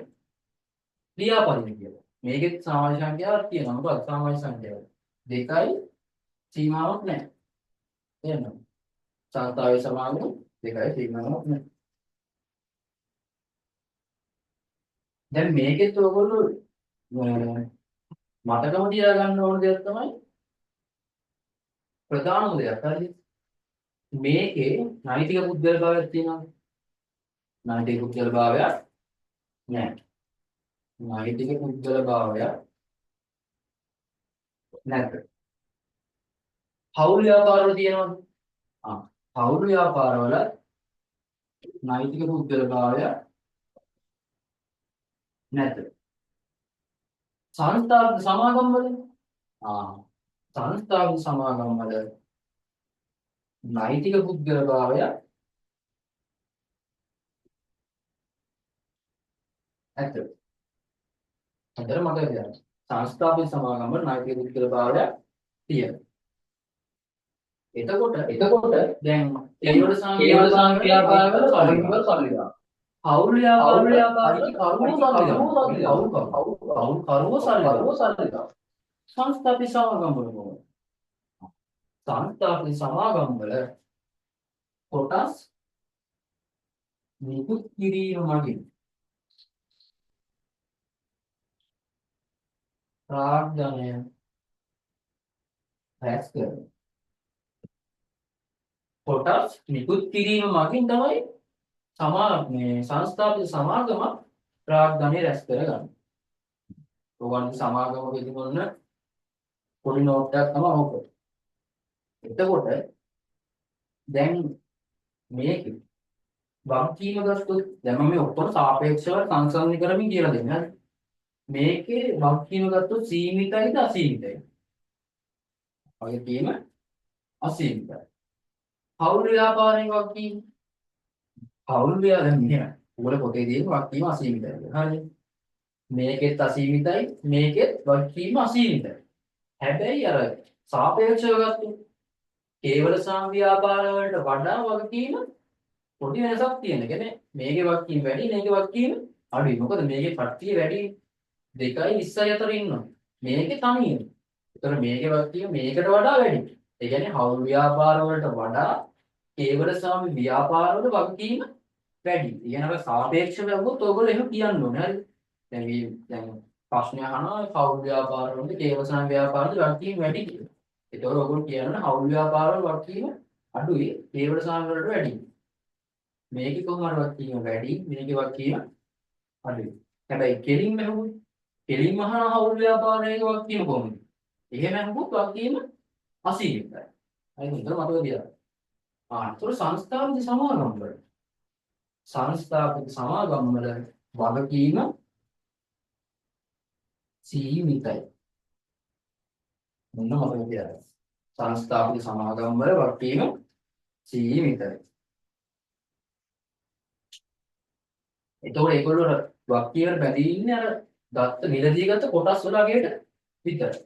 ලියාපදිංචි කියලා. මේකෙත් සමාජ සංඛ්‍යාවක් තියෙනවා. මොකක්ද සමාජ සංඛ්‍යාව? 2යි සීමාවක් නැහැ. එහෙනම් සංස්ථාවේ සමාගම 2යි සීමාවක් නැහැ. දැන් මේකෙත් ඔයගොල්ලෝ මතකම තියාගන්න ඕන දෙයක් තමයි ප්‍රධානම දෙයක්. හරිද? මේකේ නෛතික පුද්ගල භාවයක් තියෙනවා. නෛතික පුද්ගල භාවයක් නැහැ. නෛතික පුද්ගල භාවයක් නැත. පෞල් ව්‍යාපාරවල තියෙනවද? පෞල් ව්‍යාපාරවල නෛතික පුද්ගල භාවයක් නැත. සංස්ථාගත සමාගම් වල සංස්ථාගත සමාගම් වල නෛතික පුද්ගල භාවයක් ඇත. හතර මතක තියාගන්න. සංස්ථාපිත සමාගම් වල නෛතික පුද්ගල භාවයක් තියෙනවා. එතකොට දැන් කේවල සංඛ්‍යාපාරවල සල්ලිදාන. පෞල් ව්‍යාපාරවල කරුව සල්ලිදාන. සංස්ථාපිත සමාගම් වල මොකද? සංස්ථාපිත සමාගම් වල කොටස් නිකුත් කිරීම මගින් ප්‍රාග්ධනය රැස් කරනවා. කොටස් නිකුත් කිරීම මගින් තමයි මේ සංස්ථාපිත සමාගම ප්‍රාග්ධනය රැස් කරගන්නේ. ඔයගොල්ලෝ සමාගමක ඉදිරියොන්න පොඩි නෝට් එකක් තමයි ඕක. එතකොට දැන් මේකේ වගකීම ගත්තොත් දැන් මම මේ ඔක්කොම සාපේක්ෂව සංසන්දනය කරමින් කියලා දෙන්නේ. හරි. මේකේ වගකීම ගත්තොත් සීමිතයිද අසීමිතයිද? වගකීම අසීමිතයි. පෞල් ව්‍යාපාරයේ වගකීම පෞල් ව්‍යාපාරයෙන් මෙහෙම. උගල පොතේ තියෙන වගකීම අසීමිතයි. හරිද? මේකෙත් අසීමිතයි මේකෙත් වගකීම අසීමිතයි. හැබැයි අර සාපේක්ෂව ගත්තොත් කේවල සම්ව්‍යාපාර වලට වඩා වගකීම පොඩි වෙනසක් තියෙනවා. කියන්නේ මේකේ වගකීම වැඩි මේකේ වගකීම අඩුයි. මොකද මේකේ කට්ටිය වැඩි 2යි 20යි අතර ඉන්නවා. මේකේ තනියම. ඒතර මේකේ වගකීම මේකට වඩා වැඩි. ඒ කියන්නේ හවුල් ව්‍යාපාර වලට වඩා කේවල සාමි ව්‍යාපාර වල වගකීම වැඩි. ඒ කියන්නේ අපේ සාපේක්ෂව ගත්තොත් ඔයගොල්ලෝ එහෙම කියන්න ඕනේ. හරිද? දැන් ප්‍රශ්නය අහනවා හවුල් ව්‍යාපාර වල කේවල සාමි ව්‍යාපාර වල වගකීම වැඩි කියලා. ඒතකොට ඔයගොල්ලෝ කියනවා හවුල් ව්‍යාපාර වල වගකීම අඩුයි කේවල සාමි වලට වැඩි. මේකේ කොහොමද වගකීම වැඩි මේකේ වගකීම අඩුයි. හැබැයි කෙලින්ම අහුවොත් කෙලින්ම අහන හවුල් ව්‍යාපාරයේ වගකීම කොහොමද? එහෙම අහුවොත් වගකීම අසීමිතයි. හරිද? මතක තියාගන්න. ඒතර සංස්ථාපිත සමාගම් වල වගකීම සීමිතයි. මොන මතක තියාගන්න. සංස්ථාපිත සමාගම් වල වගකීම සීමිතයි. ඒතකොට ඒගොල්ලෝ වගකීමට බැඳී ඉන්නේ අර දත්ත මිලදී ගත්ත කොටස් වල අගේට විතරයි.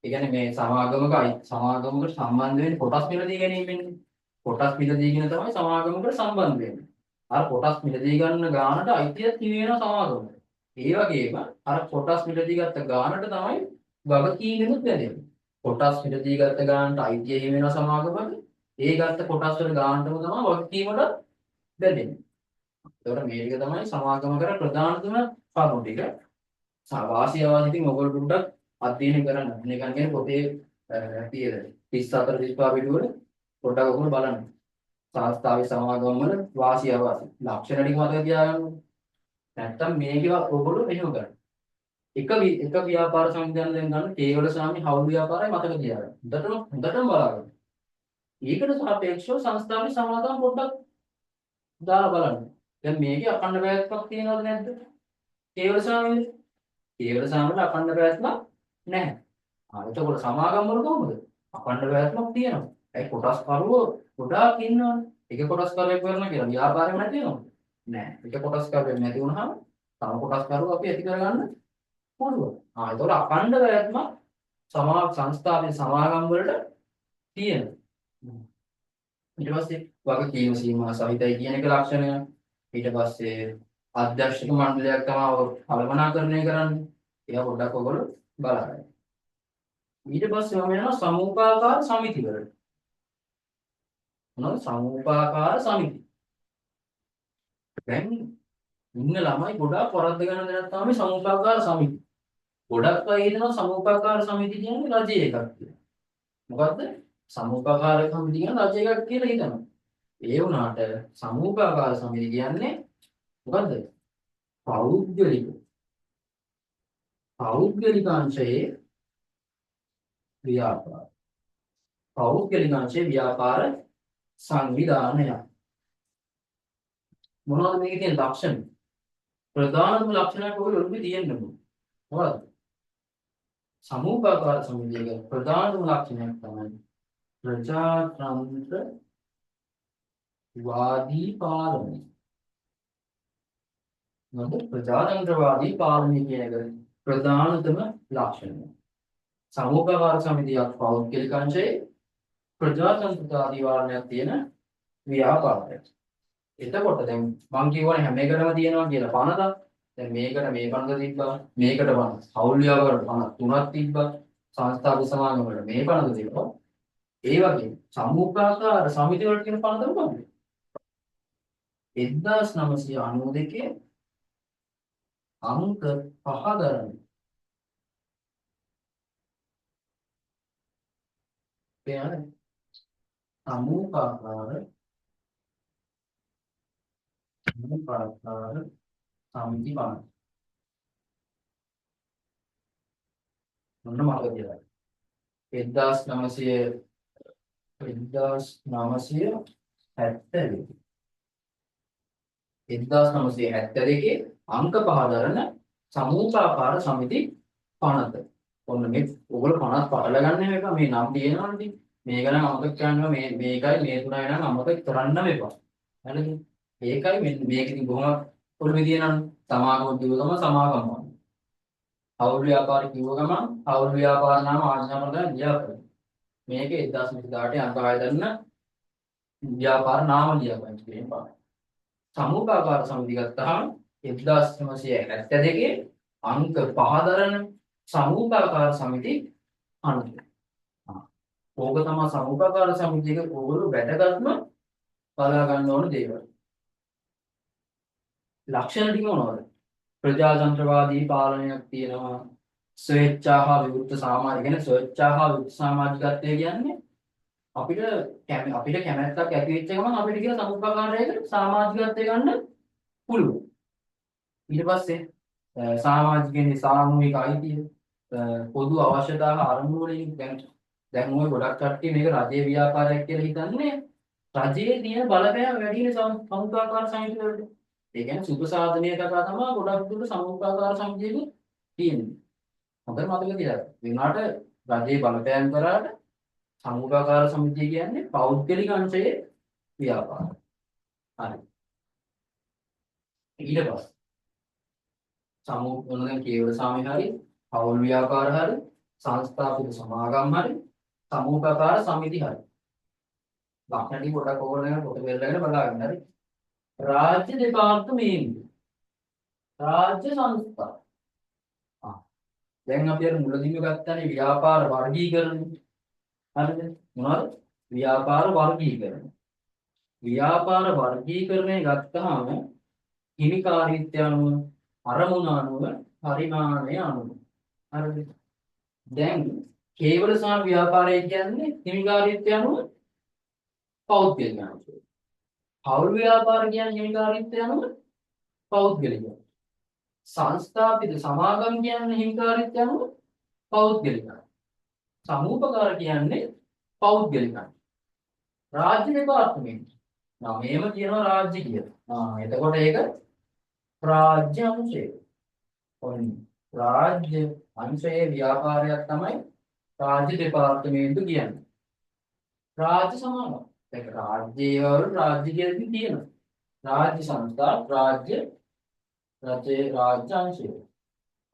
ඒ කියන්නේ මේ සමාගමකට සම්බන්ධ වෙන්නේ කොටස් මිලදී ගැනීමෙන්නේ. කොටස් මිලදීගෙන තමයි සමාගමකට සම්බන්ධ වෙන්නේ. අර කොටස් මිලදී ගන්න ගානට අයිතියක් තියෙනවා සමාගමකට. ඒ වගේම අර කොටස් මිලදී ගත්ත ගානට තමයි වගකීමෙනුත් බැඳෙන්නේ. කොටස් මිලදී ගත්ත ගානට අයිතිය හිමි වෙනවා සමාගමකට. ඒ ගත්ත කොටස් වල ගානටම තමයි වගකීමට බැඳෙන්නේ. ඒකට මේ ටික තමයි සමාගම කර ප්‍රධානතම කරුණු ටික. වාසිය ඉතින් ඔයගොල්ලෝ පොඩ්ඩක් අධ්‍යයනය කරන්න. නිකන් කියන්නේ පොතේ තියෙන 34 35 පිටුවල පොඩ්ඩක් ඔයගොල්ලෝ බලන්න. සංස්ථාවේ සමාගම් වල වාසිය ලක්ෂණ ටික මතක තියාගන්න. නැත්තම් මේක ඔයගොල්ලෝ මෙහෙම කරන්න. එක ව්‍යාපාර සංවිධානයෙන් ගන්න කේවල සාමි හවුල් ව්‍යාපාරය මතක තියාගන්න. හොඳටම බලාගන්න. ඒකට සාපේක්ෂව සංස්ථාවේ සමාගම් පොඩ්ඩක් දාලා බලන්න. දැන් මේකේ අඛණ්ඩ පැවැත්මක් තියෙනවද නැද්ද? කේවල සාමිනේ. කේවල සාමිනේ අඛණ්ඩ පැවැත්මක් නැහැ. එතකොට සමාගම් වල කොහොමද? අඛණ්ඩ පැවැත්මක් තියෙනවා. ඒ කොටස් කරුවෝ ගොඩාක් ඉන්නවනේ. එක කොටස් කරුවෙක් වෙනවා කියලා ව්‍යාපාරෙම නැති වෙනවද? නැහැ. එක කොටස් කරුවෙක් නැති වුණාම තව කොටස් කරුවෝ අපි ඇති කරගන්න පුළුවන්. එතකොට අඛණ්ඩ පැවැත්මක් සංස්ථාවේ සමාගම් වලට තියෙනවා. ඊට පස්සේ වගකීම සීමා සහිතයි කියන එක ලක්ෂණය. ඊට පස්සේ අධ්‍යක්ෂක මණ්ඩලයක් තමයි කළමනාකරණය කරන්නේ. ඒක පොඩ්ඩක් ඔයගොල්ලෝ බලන්න. ඊට පස්සේ මම යනවා සමූපාකාර සමිති වලට. මොනවද සමූපාකාර සමිති? දැන් ඉන්න ළමයි ගොඩාක් වරද්ද ගන්න දෙයක් තමයි සමූපාකාර සමිති. ගොඩක් අය හිතනවා සමූපාකාර සමිති කියන්නේ රජයේ එකක් කියලා. මොකද්ද? සමූපාකාර සමිති කියන්නේ රජයේ එකක් කියලා හිතනවා. ඒ වුණාට සමූපාකාර සමිති කියන්නේ මොකද්ද? පෞද්ගලිකාංශයේ ව්‍යාපාර. පෞද්ගලිකාංශයේ ව්‍යාපාර සංවිධානයක්. මොනවද මේකේ තියෙන ලක්ෂණ? ප්‍රධානම ලක්ෂණයක් ඔය ඔළුවේ තියෙන්න ඕනේ. මොකද්ද? සමූපාකාර සමිතියක ප්‍රධානම ලක්ෂණයක් තමයි ප්‍රජාතන්ත්‍ර වාදී පාලනය. මොකද ප්‍රජාතන්ත්‍රවාදී පාලනය කියන එක ප්‍රධානතම ලක්ෂණය. සමූපාකාර සමිතියක් පෞද්ගලිකාංශයේ ප්‍රජාතන්ත්‍රවාදී පාලනයක් තියෙන ව්‍යාපාරයක්. එතකොට දැන් මම කියවනේ හැම එකටම තියෙනවා කියලා පනත. දැන් මේකට මේ පනත තිබ්බා. මේකට පනත. හවුල් ව්‍යාපාරවල පනත තුනක් තිබ්බා. සංස්ථාපිත සමාගම් වල මේ පනත තිබ්බා. ඒ වගේ සමූපාකාර සමිති වලට තියෙන පනත මොකක්ද? 1992 අංක 5 දරන. කියන්නේ සමූපාකාර සමිති පනත. මොන මාර්ගය කියලා. 1970 1972 අංක 5 දරන සමූපාකාර සමිති පනත. ඔන්න මේ ඔයගොල්ලෝ පනත් පටල ගන්න එක මේ නම් තියෙනවනේ. මේක නම් අමතක කරනවා මේකයි මේ තුනයි නම් අමතක කරන්නම එපා. හරිද? ඒකයි මෙන්න මේක ඉතින් බොහොම පොළොවේ තියෙනවනේ. සමාගම කිව්ව ගමන් සමාගම. හවුල් ව්‍යාපාර කිව්ව ගමන් හවුල් ව්‍යාපාර නාම ආඥා ප්‍රදාන ව්‍යාපාර. මේක 1918 අංක 6 දරන ව්‍යාපාර නාම ලියාපදිංචි කියන පාඩම. සමූපාකාර සමිති ගත්තාම 1972 අංක 5 දරන සමූපාකාර සමිති අනුව. ඕක තමයි සමූපාකාර සමිතියක ඕගොල්ලෝ වැදගත්ම බලා ගන්න ඕන දේවල්. ලක්ෂණ ටික මොනවද? ප්‍රජාතන්ත්‍රවාදී පාලනයක් තියෙනවා. ස්වේච්ඡා හා විවෘත සමාජය කියන්නේ ස්වේච්ඡා හා විවෘත සමාජිකත්වය කියන්නේ අපිට කැමැත්තක් ඇති වෙච්ච ගමන් අපිට කියන සමුප්පාකාරයකට සමාජිකත්වය ගන්න පුළුවන්. ඊට පස්සේ සමාජිකයන්ගේ සාමූහික අයිතිය පොදු අවශ්‍යතා අරමුණු වලින් දැන් ඔය ගොඩක් කට්ටිය මේක රජයේ ව්‍යාපාරයක් කියලා හිතන්නේ රජයේ තියෙන බලපෑම වැඩි වෙන සමුපාකාර සමිති වලට. ඒ කියන්නේ සුබ සාධනීය කතා තමයි ගොඩක් දුරට සමුපාකාර සමිතියේ තියෙන්නේ. හොඳට මතක තියාගන්න. වෙනාට රජයේ බලපෑම් කරාට සමුපාකාර සමිතිය කියන්නේ පෞද්ගලික අංශයේ ව්‍යාපාරය. හරි. ඊට පස්සේ සමූහ වෙන කේවල සාමය හරි, පෞල් ව්‍යාපාර හරි, සංස්ථාපිත සමාගම් හරි, සමුපාකාර සමිති හරි. ලක්ෂණි පොඩක් ඕනෑම පොත බෙල්ලගෙන බලාගන්න හරි. රාජ්‍ය දෙපාර්තමේන්තු රාජ්‍ය සංස්ථා. දැන් අපි අර මුලදීම ගත්තානේ ව්‍යාපාර වර්ගීකරණය. හරිද? මොනවද? ව්‍යාපාර වර්ගීකරණය. ව්‍යාපාර වර්ගීකරණය ගත්තාම හිමිකාරීත්වය අනුව, අරමුණ අනුව, පරිමාණය අනුව. හරිද? දැන් කේවල සහ ව්‍යාපාරය කියන්නේ හිමිකාරීත්වය අනුව පෞද්ගලික අංශය. පෞල් ව්‍යාපාර කියන්නේ හිමිකාරීත්වය අනුව පෞද්ගලික. සංස්ථාපිත සමාගම් කියන්නේ හිමිකාරීත්වය අනුව පෞද්ගලික. සමූපකාර කියන්නේ පෞද්ගලික. රාජ්‍ය දෙපාර්තමේන්තු. නමේම කියනවා රාජ්‍ය කියලා. එතකොට ඒක රාජ්‍ය අංශය. ඔන්න රාජ්‍ය අංශයේ ව්‍යාපාරයක් තමයි රාජ්‍ය දෙපාර්තමේන්තු කියන්නේ. රාජ්‍ය සමාගම්. ඒක රාජ්‍යය වල රාජ්‍ය කියලා තියෙනවා. රාජ්‍ය සංස්ථා රාජ්‍ය රාජ්‍ය අංශය.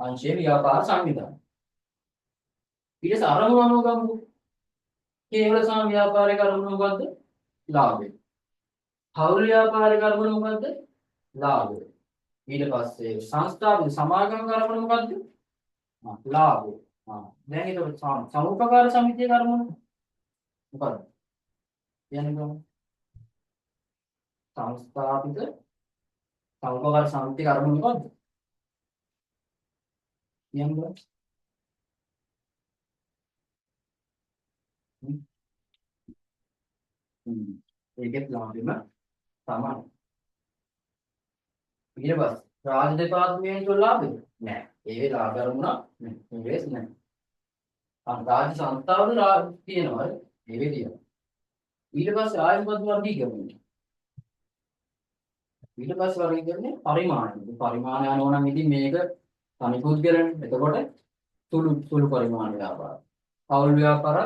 අංශයේ ව්‍යාපාර සංවිධානය. ඊට පස්සේ අරමුණු අනුව ගමු. කේවල සහ ව්‍යාපාරික අරමුණ මොකද්ද? ලාභය. පෞල් ව්‍යාපාරික අරමුණ මොකද්ද? ලාභය. ඊට පස්සේ සංස්ථාපිත සමාගම් අරමුණ මොකද්ද? ලාභය. දැන් ඒක සමුපකාර සමිතියේ අරමුණ මොකද්ද? කියන්නේ කොහොමද? සංස්ථාපිත සමුපකාර සමිතියේ අරමුණ මොකද්ද? කියන්නේ ඒකෙත් ලාභෙම තමයි. ඊට පස්සේ රාජ්‍ය දෙපාර්තමේන්තුව ලාභෙද? නෑ. ඒ ලාභ අරමුණක් නෑ. ඒකෙත් නෑ. රාජ්‍ය සංස්ථාවල ලාභ තියෙනවා. ඒකේ තියෙනවා. ඊට පස්සේ ආයතන වර්ගීකරණය. ඊට පස්සේ වර්ගීකරණය පරිමාණය. පරිමාණය අනුව නම් ඉතින් මේක අනිකුත්කරන්නේ. එතකොට සුළු පරිමාණ ව්‍යාපාර. පෞල් ව්‍යාපාර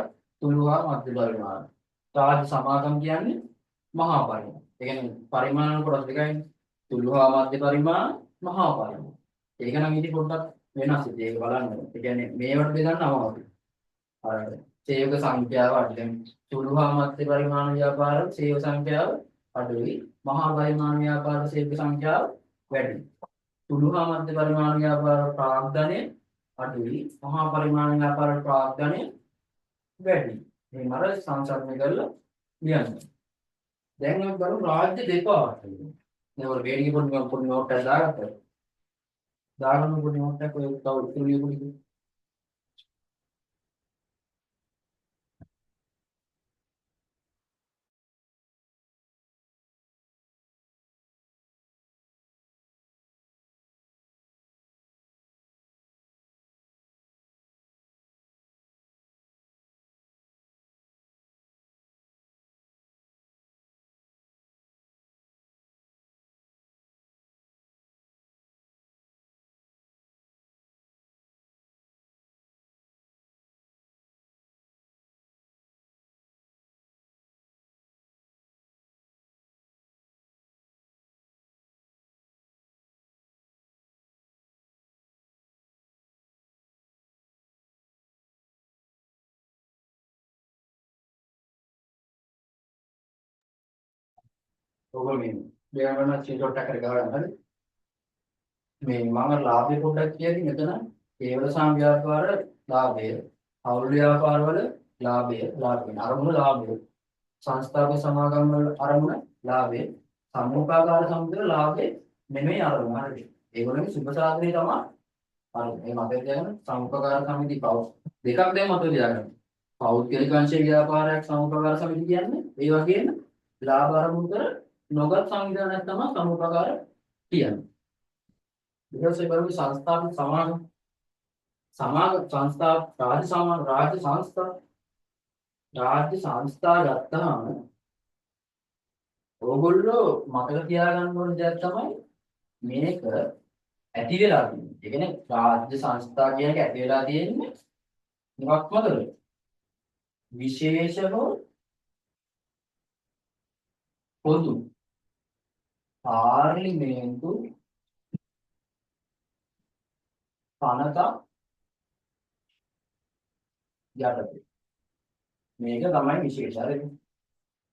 සුළු හා මධ්‍ය පරිමාණ. රාජ්‍ය සමාගම් කියන්නේ මහා පරිමාණ. ඒ කියන්නේ පරිමාණ කොටස් දෙකයි. සුළු හා මධ්‍ය පරිමාණ, මහා පරිමාණ. ඒක නම් ඉතින් පොඩ්ඩක් වෙනස් ඉතින් ඒක බලන්න. ඒ කියන්නේ මේවට බෙදන්න අමාරුයි. අර සේවක සංඛ්‍යාව අඩුයි. සුළු හා මධ්‍ය පරිමාණ ව්‍යාපාර සේවක සංඛ්‍යාව අඩුයි. මහා පරිමාණ ව්‍යාපාර සේවක සංඛ්‍යාව වැඩි. සුළු හා මධ්‍ය පරිමාණ ව්‍යාපාර ප්‍රාග්ධනය අඩුයි. මහා පරිමාණ ව්‍යාපාර ප්‍රාග්ධනය වැඩි. මේ මර සංසරණය කරලා ලියන්න. දැන් අපි බලමු රාජ්‍ය දෙපාර්තමේන්තුව. දැන් ඔය වේඩිගේ පොඩි නෝට් එකක් දාගත්තා. දාගන්න පොඩි නෝට් එකක් ඔය තව ඉතුරු පොඩි. ඔබ මේ දෙයවන චීටොට් එකකට ගහගන්න හරි. මේ මම ලාභය පොඩ්ඩක් කියදී මෙතන කේවල සංව්‍යාපාර ලාභය, පෞල් ව්‍යාපාර වල ලාභය, අරමුණ ලාභය, සංස්ථාපක සමාගම් වල අරමුණ ලාභය, සමුපාකාර සමිතිවල ලාභය නෙමෙයි අරමුණ. හරිද? ඒගොල්ලෝගේ සුබ සාධනේ තමයි අරමුණ. මේ මතක තියාගන්න සමුපාකාර සමිති පෞල් දෙකක් දැන් මතක තියාගන්න. පෞද්ගලික අංශයේ ව්‍යාපාරයක් සමුපාකාර සමිති කියන්නේ ඒ වගේම ලාභ අරමුණු කර නොගත් සංවිධානයක් තමයි සමුපාකාර කියන්නේ. ඊට පස්සේ බලමු සංස්ථාපිත සංස්ථා රාජ්‍ය සංස්ථා ගත්තාම ඕගොල්ලෝ මතක තියාගන්න ඕන දෙයක් තමයි මේක ඇති වෙලා තියෙන්නේ. ඒ කියන්නේ රාජ්‍ය සංස්ථා කියන එක ඇති වෙලා තියෙන්නේ මොකක් මතද? විශේෂ හෝ පොදු පාර්ලිමේන්තු පනත යටතේ. මේක තමයි විශේෂ. හරිද?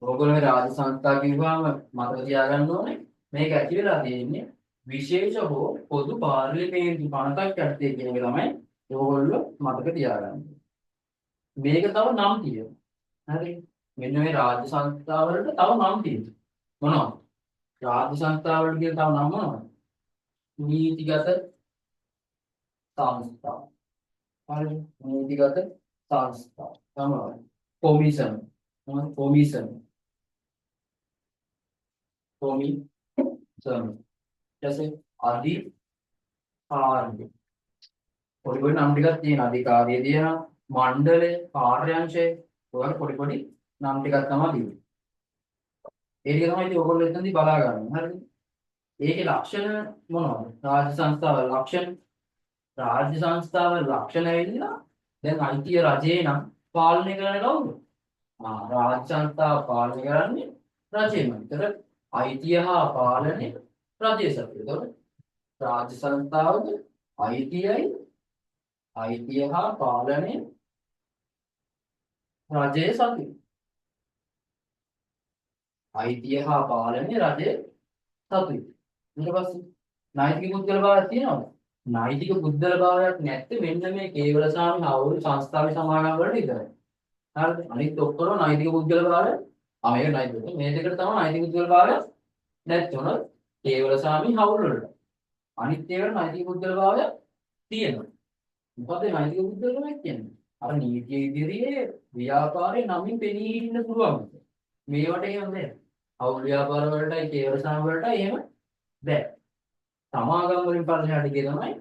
ඕගොල්ලෝ මේ රාජ්‍ය සංස්ථා කිව්වම මතක තියාගන්න ඕනේ මේක ඇති වෙලා තියෙන්නේ විශේෂ හෝ පොදු පාර්ලිමේන්තු පනතක් යටතේ කියන එක තමයි ඕගොල්ලෝ මතක තියාගන්න. මේක තව නම් තියෙනවා. හරි. මෙන්න මේ රාජ්‍ය සංස්ථා වලට තව නම් තියෙනවා. මොනවද? රාජ්‍ය සංස්ථා වලට කියන තව නම් මොනවද? නීතිගත සංස්ථා. හරි. නීතිගත සංස්ථා. තමයි. කොමිෂන්. කොමිෂන්. කොමිෂන්. जैसे අධිකාරිය. පොඩි පොඩි නම් ටිකක් තියෙන අධිකාරිය තියෙනවා. මණ්ඩලය, කාර්යාංශය ඔය පොඩි පොඩි නම් ටිකක් තමයි තියෙන්නේ. ඒ ටික තමයි ඉතින් ඔයගොල්ලෝ එතනදී බලා ගන්න. හරිද? ඒකේ ලක්ෂණ මොනවද? රාජ්‍ය සංස්ථාවල ලක්ෂණ. රාජ්‍ය සංස්ථාවල ලක්ෂණ වෙන්නේ දැන් අයිතිය රජේ නම් පාලනය කරන්නේ කවුද? රාජ්‍ය සංස්ථාව පාලනය කරන්නේ රජයමයි. ඒතර අයිතිය හා පාලනය රජයේ සතුයි. එතකොට රාජ්‍ය සංස්ථාවද අයිතිය හා පාලනය රජයේ සතුයි. අයිතිය හා පාලනය රජයේ සතුයි. ඊට පස්සේ නෛතික පුද්ගල භාවයක් තියෙනවද? නෛතික පුද්ගල භාවයක් නැත්te මෙන්න මේ කේවලසාමි හවුරු සංස්ථාවේ සමාගම් වලට විතරයි. හරිද? අනිත් ඔක්කොම නෛතික පුද්ගල භාවය මේක නෛතික. මේ දෙකට තමයි නෛතික පුද්ගල භාවය නැත්නම් කේවලසාමි හවුරු වලට. අනිත් ඒවාට නෛතික පුද්ගල භාවය තියෙනවා. මොකද නෛතික පුද්ගල භාවය කියන්නේ? අර නීතිය ඉදිරියේ ව්‍යාපාරේ නමින් පෙනී හිටින්න පුළුවන්. මේවට එහෙම නෑ. හවුල් ව්‍යාපාර වලටයි කේවලසාමි වලටයි එහෙම බෑ. සමාගම් වලින් පරිණාමයට ගිය තමයි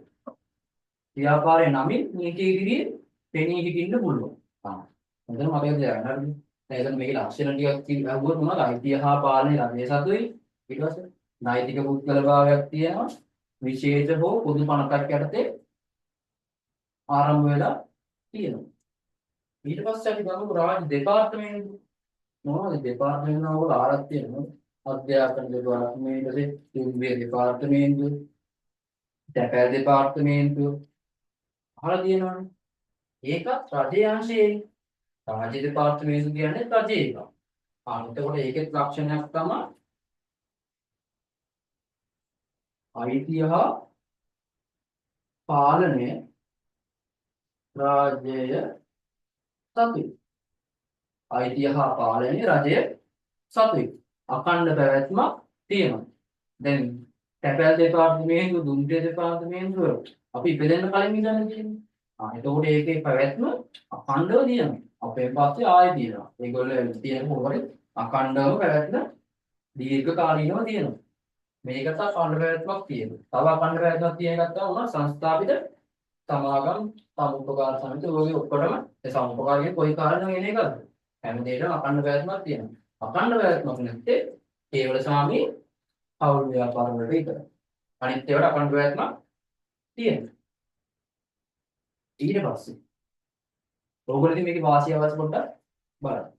ව්‍යාපාරේ නමින් නීතිය ඉදිරියේ පෙනී හිටින්න පුළුවන්. හොඳට මතක තියාගන්න. හරිද? දැන් එතන මේකේ ලක්ෂණ ටිකක් අහුවොත් මොනවද? අයිතිය හා පාලනය රජයේ සතුයි. ඊට පස්සේ නෛතික පුද්ගල භාවයක් තියෙනවා. විශේෂ හෝ පොදු පනතක් යටතේ ආරම්භ වෙලා තියෙනවා. ඊට පස්සේ අපි ගමු රාජ්‍ය දෙපාර්තමේන්තුව. මොනවද දෙපාර්තමේන්තුව වල ආරක් තියෙනවා? අධ්‍යාපන දෙපාර්තමේන්තුව, තුන්වෙනි දෙපාර්තමේන්තුව, තැපැල් දෙපාර්තමේන්තුව අහලා තියෙනවනේ. ඒකත් රජයේ අංශයේ. රාජ්‍ය දෙපාර්තමේන්තුව කියන්නේ රජයේ එකක්. එතකොට ඒකේ ලක්ෂණයක් තමයි අයිතිය හා පාලනය රාජ්‍යය සතුයි. අයිතිය හා පාලනය රජය සතුයි. අඛණ්ඩ පැවැත්මක් තියෙනවා. දැන් තැපැල් දෙපාර්තමේන්තුව, දුම්රිය දෙපාර්තමේන්තුව අපි ඉපදෙන්න කලින් ඉඳන් තියෙන්නේ. එතකොට ඒකේ පැවැත්ම අඛණ්ඩව තියෙනවා. අපේ පස්සේ ආයෙ තියෙනවා. ඒගොල්ලෝ තියෙන මොකද අඛණ්ඩව පැවැත්ම දීර්ඝ කාලීනව තියෙනවා. මේකට අඛණ්ඩ පැවැත්මක් තියෙනවා. තව අඛණ්ඩ පැවැත්මක් තියෙන එකක් තමයි සංස්ථාපිත සමාගම් සමුපකාර සමිති ඔය ඔක්කොටම ඒ සමුපකාරයේ කොයි කාරණා වෙන එකද? හැම දෙයකම අඛණ්ඩ පැවැත්මක් තියෙනවා. අඛණ්ඩ පැවැත්මක් නැත්තේ කේවලසාමි හවුල් ව්‍යාපාර වලට විතරයි. අනිත් ඒවාට අඛණ්ඩ පැවැත්මක් තියෙනවා. ඊට පස්සේ ඕගොල්ලෝ ඉතින් මේකේ වාසිය අවශ්‍ය පොඩ්ඩක් බලන්න.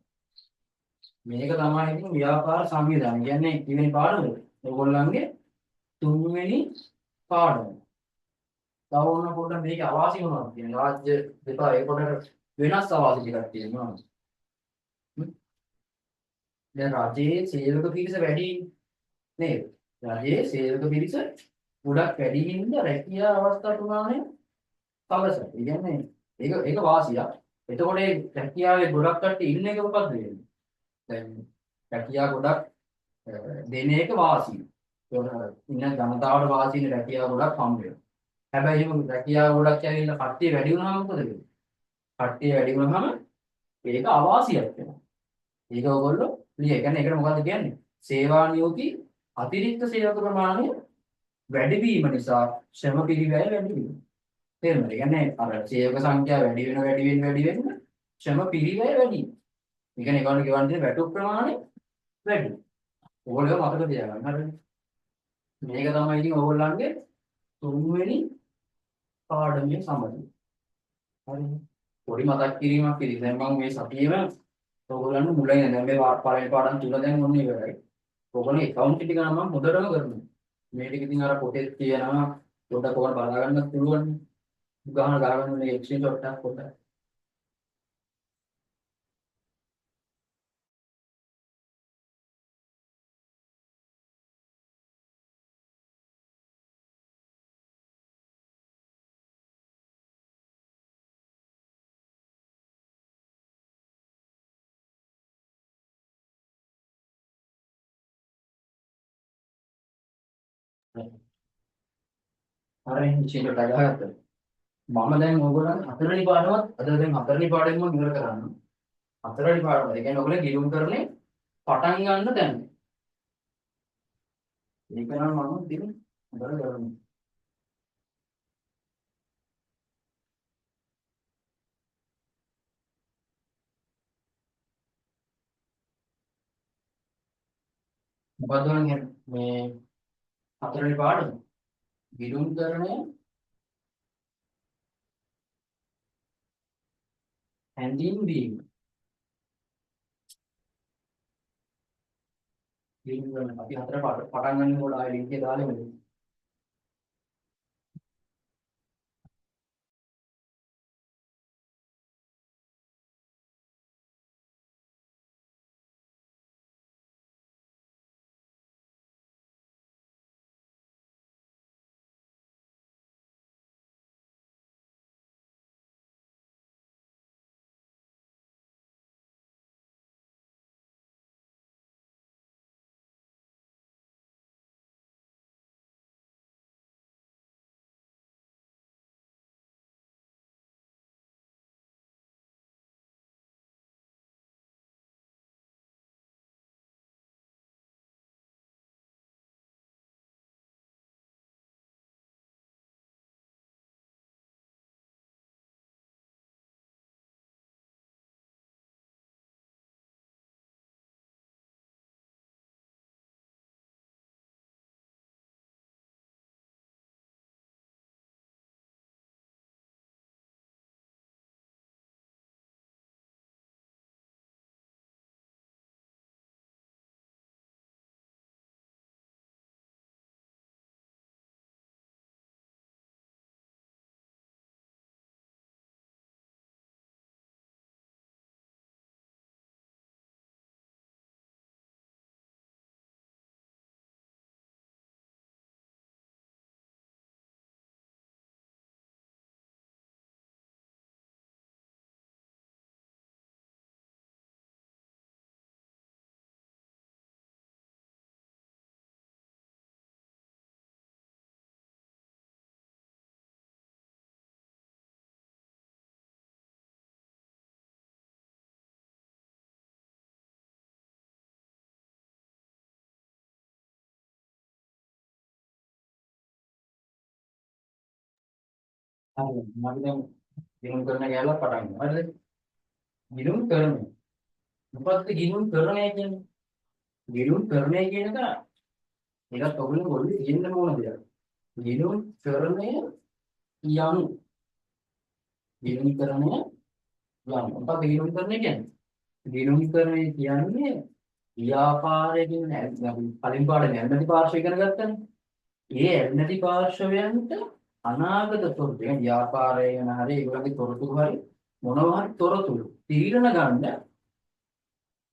මේක තමයි ඉතින් ව්‍යාපාර සංවිධානය කියන්නේ ඉවෙනි පාඩම. ඕගොල්ලන්ගේ තුන්වෙනි පාඩම. තව ඕන පොඩ්ඩක් මේකේ අවාසි මොනවද කියන්නේ රාජ්‍ය දෙපා ඒ පොඩට වෙනස් අවාසි ටිකක් තියෙනවා. දැන් රජයේ සේවක පිරිස වැඩි නේද? රජයේ සේවක පිරිස ගොඩක් වැඩි හින්දා රැකියා අවස්ථා ප්‍රමාණය සමසයි. ඒ කියන්නේ ඒක වාසියක්. එතකොට ඒ රැකියාවේ ගොඩක් කට්ටිය ඉන්න එක මොකද්ද වෙන්නේ? දැන් රැකියා ගොඩක් දෙන එක වාසිය. ඉන්න ජනතාවට වාසිය රැකියාව ගොඩක් හම්බ වෙනවා. හැබැයි එහෙම රැකියාව ගොඩක් ඇවිල්ලා කට්ටිය වැඩි වුණාම මොකද වෙන්නේ? කට්ටිය වැඩි වුණාම ඒක අවාසියක් වෙනවා. ඒක ඔයගොල්ලෝ ලිය. ඒ කියන්නේ ඒකට මොකද්ද කියන්නේ? සේවා නියෝගී අතිරික්ත සේවක ප්‍රමාණය වැඩි වීම නිසා ශ්‍රම පිරිවැය වැඩි වෙනවා. තේරුණාද? ඒ කියන්නේ අර සේවක සංඛ්‍යාව වැඩි වෙන ශ්‍රම පිරිවැය වැඩි වෙනවා. ඒ කියන්නේ ඒගොල්ලෝ ගෙවන්න දෙන වැටුප් ප්‍රමාණය වැඩි. ඕගොල්ලෝ මතක තියාගන්න. හරිද? මේක තමයි ඉතින් ඕගොල්ලන්ගේ තුන්වෙනි පාඩමේ සමගිය. හරිද? පොඩි මතක් කිරීමක් ඉතින් දැන් මම මේ සතියේම ඕගොල්ලන්ට මුලින් දැන් මේ පළවෙනි පාඩම් තුන දැන් ඔන්න ඉවරයි. ඕගොල්ලෝ account ටික නම් මම හොඳටම කරනවා. මේ ටික ඉතින් අර පොතේ තියෙනවා පොඩක් ඕගොල්ලෝ බලා ගන්නත් පුළුවන්. ගහන මේ ස්ක්‍රීන්ෂොට් එකක් පොඩ්ඩක්. හරි ස්ක්‍රීන්ෂොට් එක ගහගත්තා. මම දැන් ඕගොල්ලන් හතරවෙනි පාඩමත් අද දැන් හතරවෙනි පාඩමම ඉවර කරන්න. හතරවෙනි පාඩම. ඒ කියන්නේ ඔයගොල්ලෝ ගිලුම් කරන්නේ පටන් ගන්න තැන. ඒක නම් මම ඉතින් ඉවර කරනවා. මොකද මේ හතරවෙනි පාඩම ගිලුම් කරන්නේ හැඳින්වීම. ගිලුම් කරන අපි හතර පටන් ගන්නකොට ආයෙ ලින්ක් එක දාලා ඉමු. හරි මම දැන් ගිලුම් කරන ගෑල්ල පටන් ගන්නවා. හරිද? ගිලුම් කරනවා. මොකක්ද ගිලුම් කරන්නේ කියන්නේ? ගිලුම් කරන්නේ කියන එක ඒකත් ඔයගොල්ලෝ ගොල්ලෝ ඉගෙන ඕන දෙයක්. ගිලුම් කරන්නේ යනු. ගිලුම් කරන්නේ යනු. මොකක්ද ගිලුම් කරන්නේ කියන්නේ? ගිලුම් කරන්නේ කියන්නේ ව්‍යාපාරයේ අපි කලින් පාඩේ නැති පාර්ශ්ව ඉගෙන ගත්තනේ. ඒ නැති පාර්ශවයන්ට අනාගත තොරතුරු يعني ව්‍යාපාරය ගැන හරි ඒගොල්ලන්ගේ තොරතුරු හරි මොනවා හරි තොරතුරු තීරණ ගන්න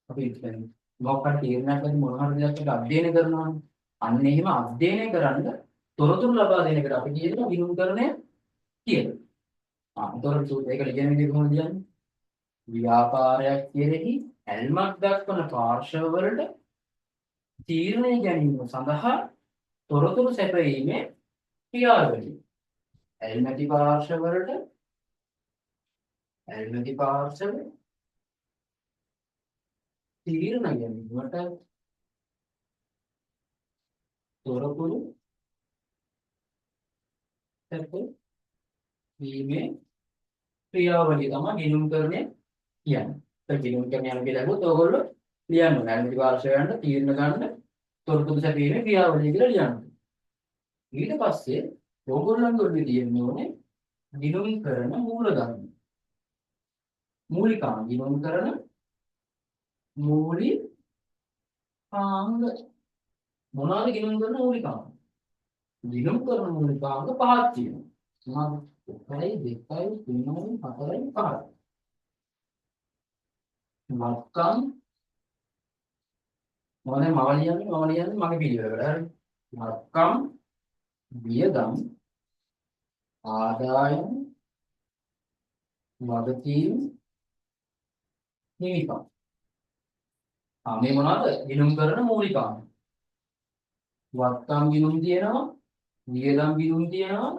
අපි කියන්නේ මොකක් හරි තීරණයක් ගන්න මොනවා හරි දෙයක් අධ්‍යයනය කරනවානේ. අන්න එහෙම අධ්‍යයනය කරන්න තොරතුරු ලබා දෙන එකට අපි කියනවා විනුම්කරණය කියලා. තොරතුරු ඒක ලියන විදිහ කොහොමද කියන්නේ? ව්‍යාපාරයක් කෙරෙහි ඇල්මක් දක්වන පාර්ශව වලට තීරණය ගැනීම සඳහා තොරතුරු සැපයීමේ ක්‍රියාවලිය. ඇල්මැති පාර්ශව වලට ඇල්මැති පාර්ශව තීරණ ගැනීමට තොරතුරු සැපයීමේ ක්‍රියාවලිය තමයි ගිණුම්කරණය කියන්නේ. ඒ ගිණුම්කරණය යන කියලා ගත්තොත් ඕගොල්ලෝ ලියන්න ඕනේ. ඇල්මැති පාර්ශවයන්ට තීරණ ගන්න තොරතුරු සැපීමේ ක්‍රියාවලිය කියලා ලියන්න. ඊට පස්සේ ඕගොල්ලන්ගේ ඔළුවේ තියෙන්න ඕනේ ගිණුම් කරන මූලධර්ම. මූලිකාංග ගිණුම් කරන මූලිකාංග මොනවාද ගිණුම් කරන මූලිකාංග? ගිණුම් කරන මූලිකාංග පහක් තියෙනවා. මොනවාද? 1 2 3 4 5. වත්කම් මොනවද මම ලියන්නේ මගේ පිළිවෙලකට හරි. වත්කම් වියදම් ආදායම් වගකීම් හිමිකම්. මේ මොනවද? ගිණුම් කරන මූලිකාංග. වත්කම් ගිණුම් තියෙනවා, වියදම් ගිණුම් තියෙනවා,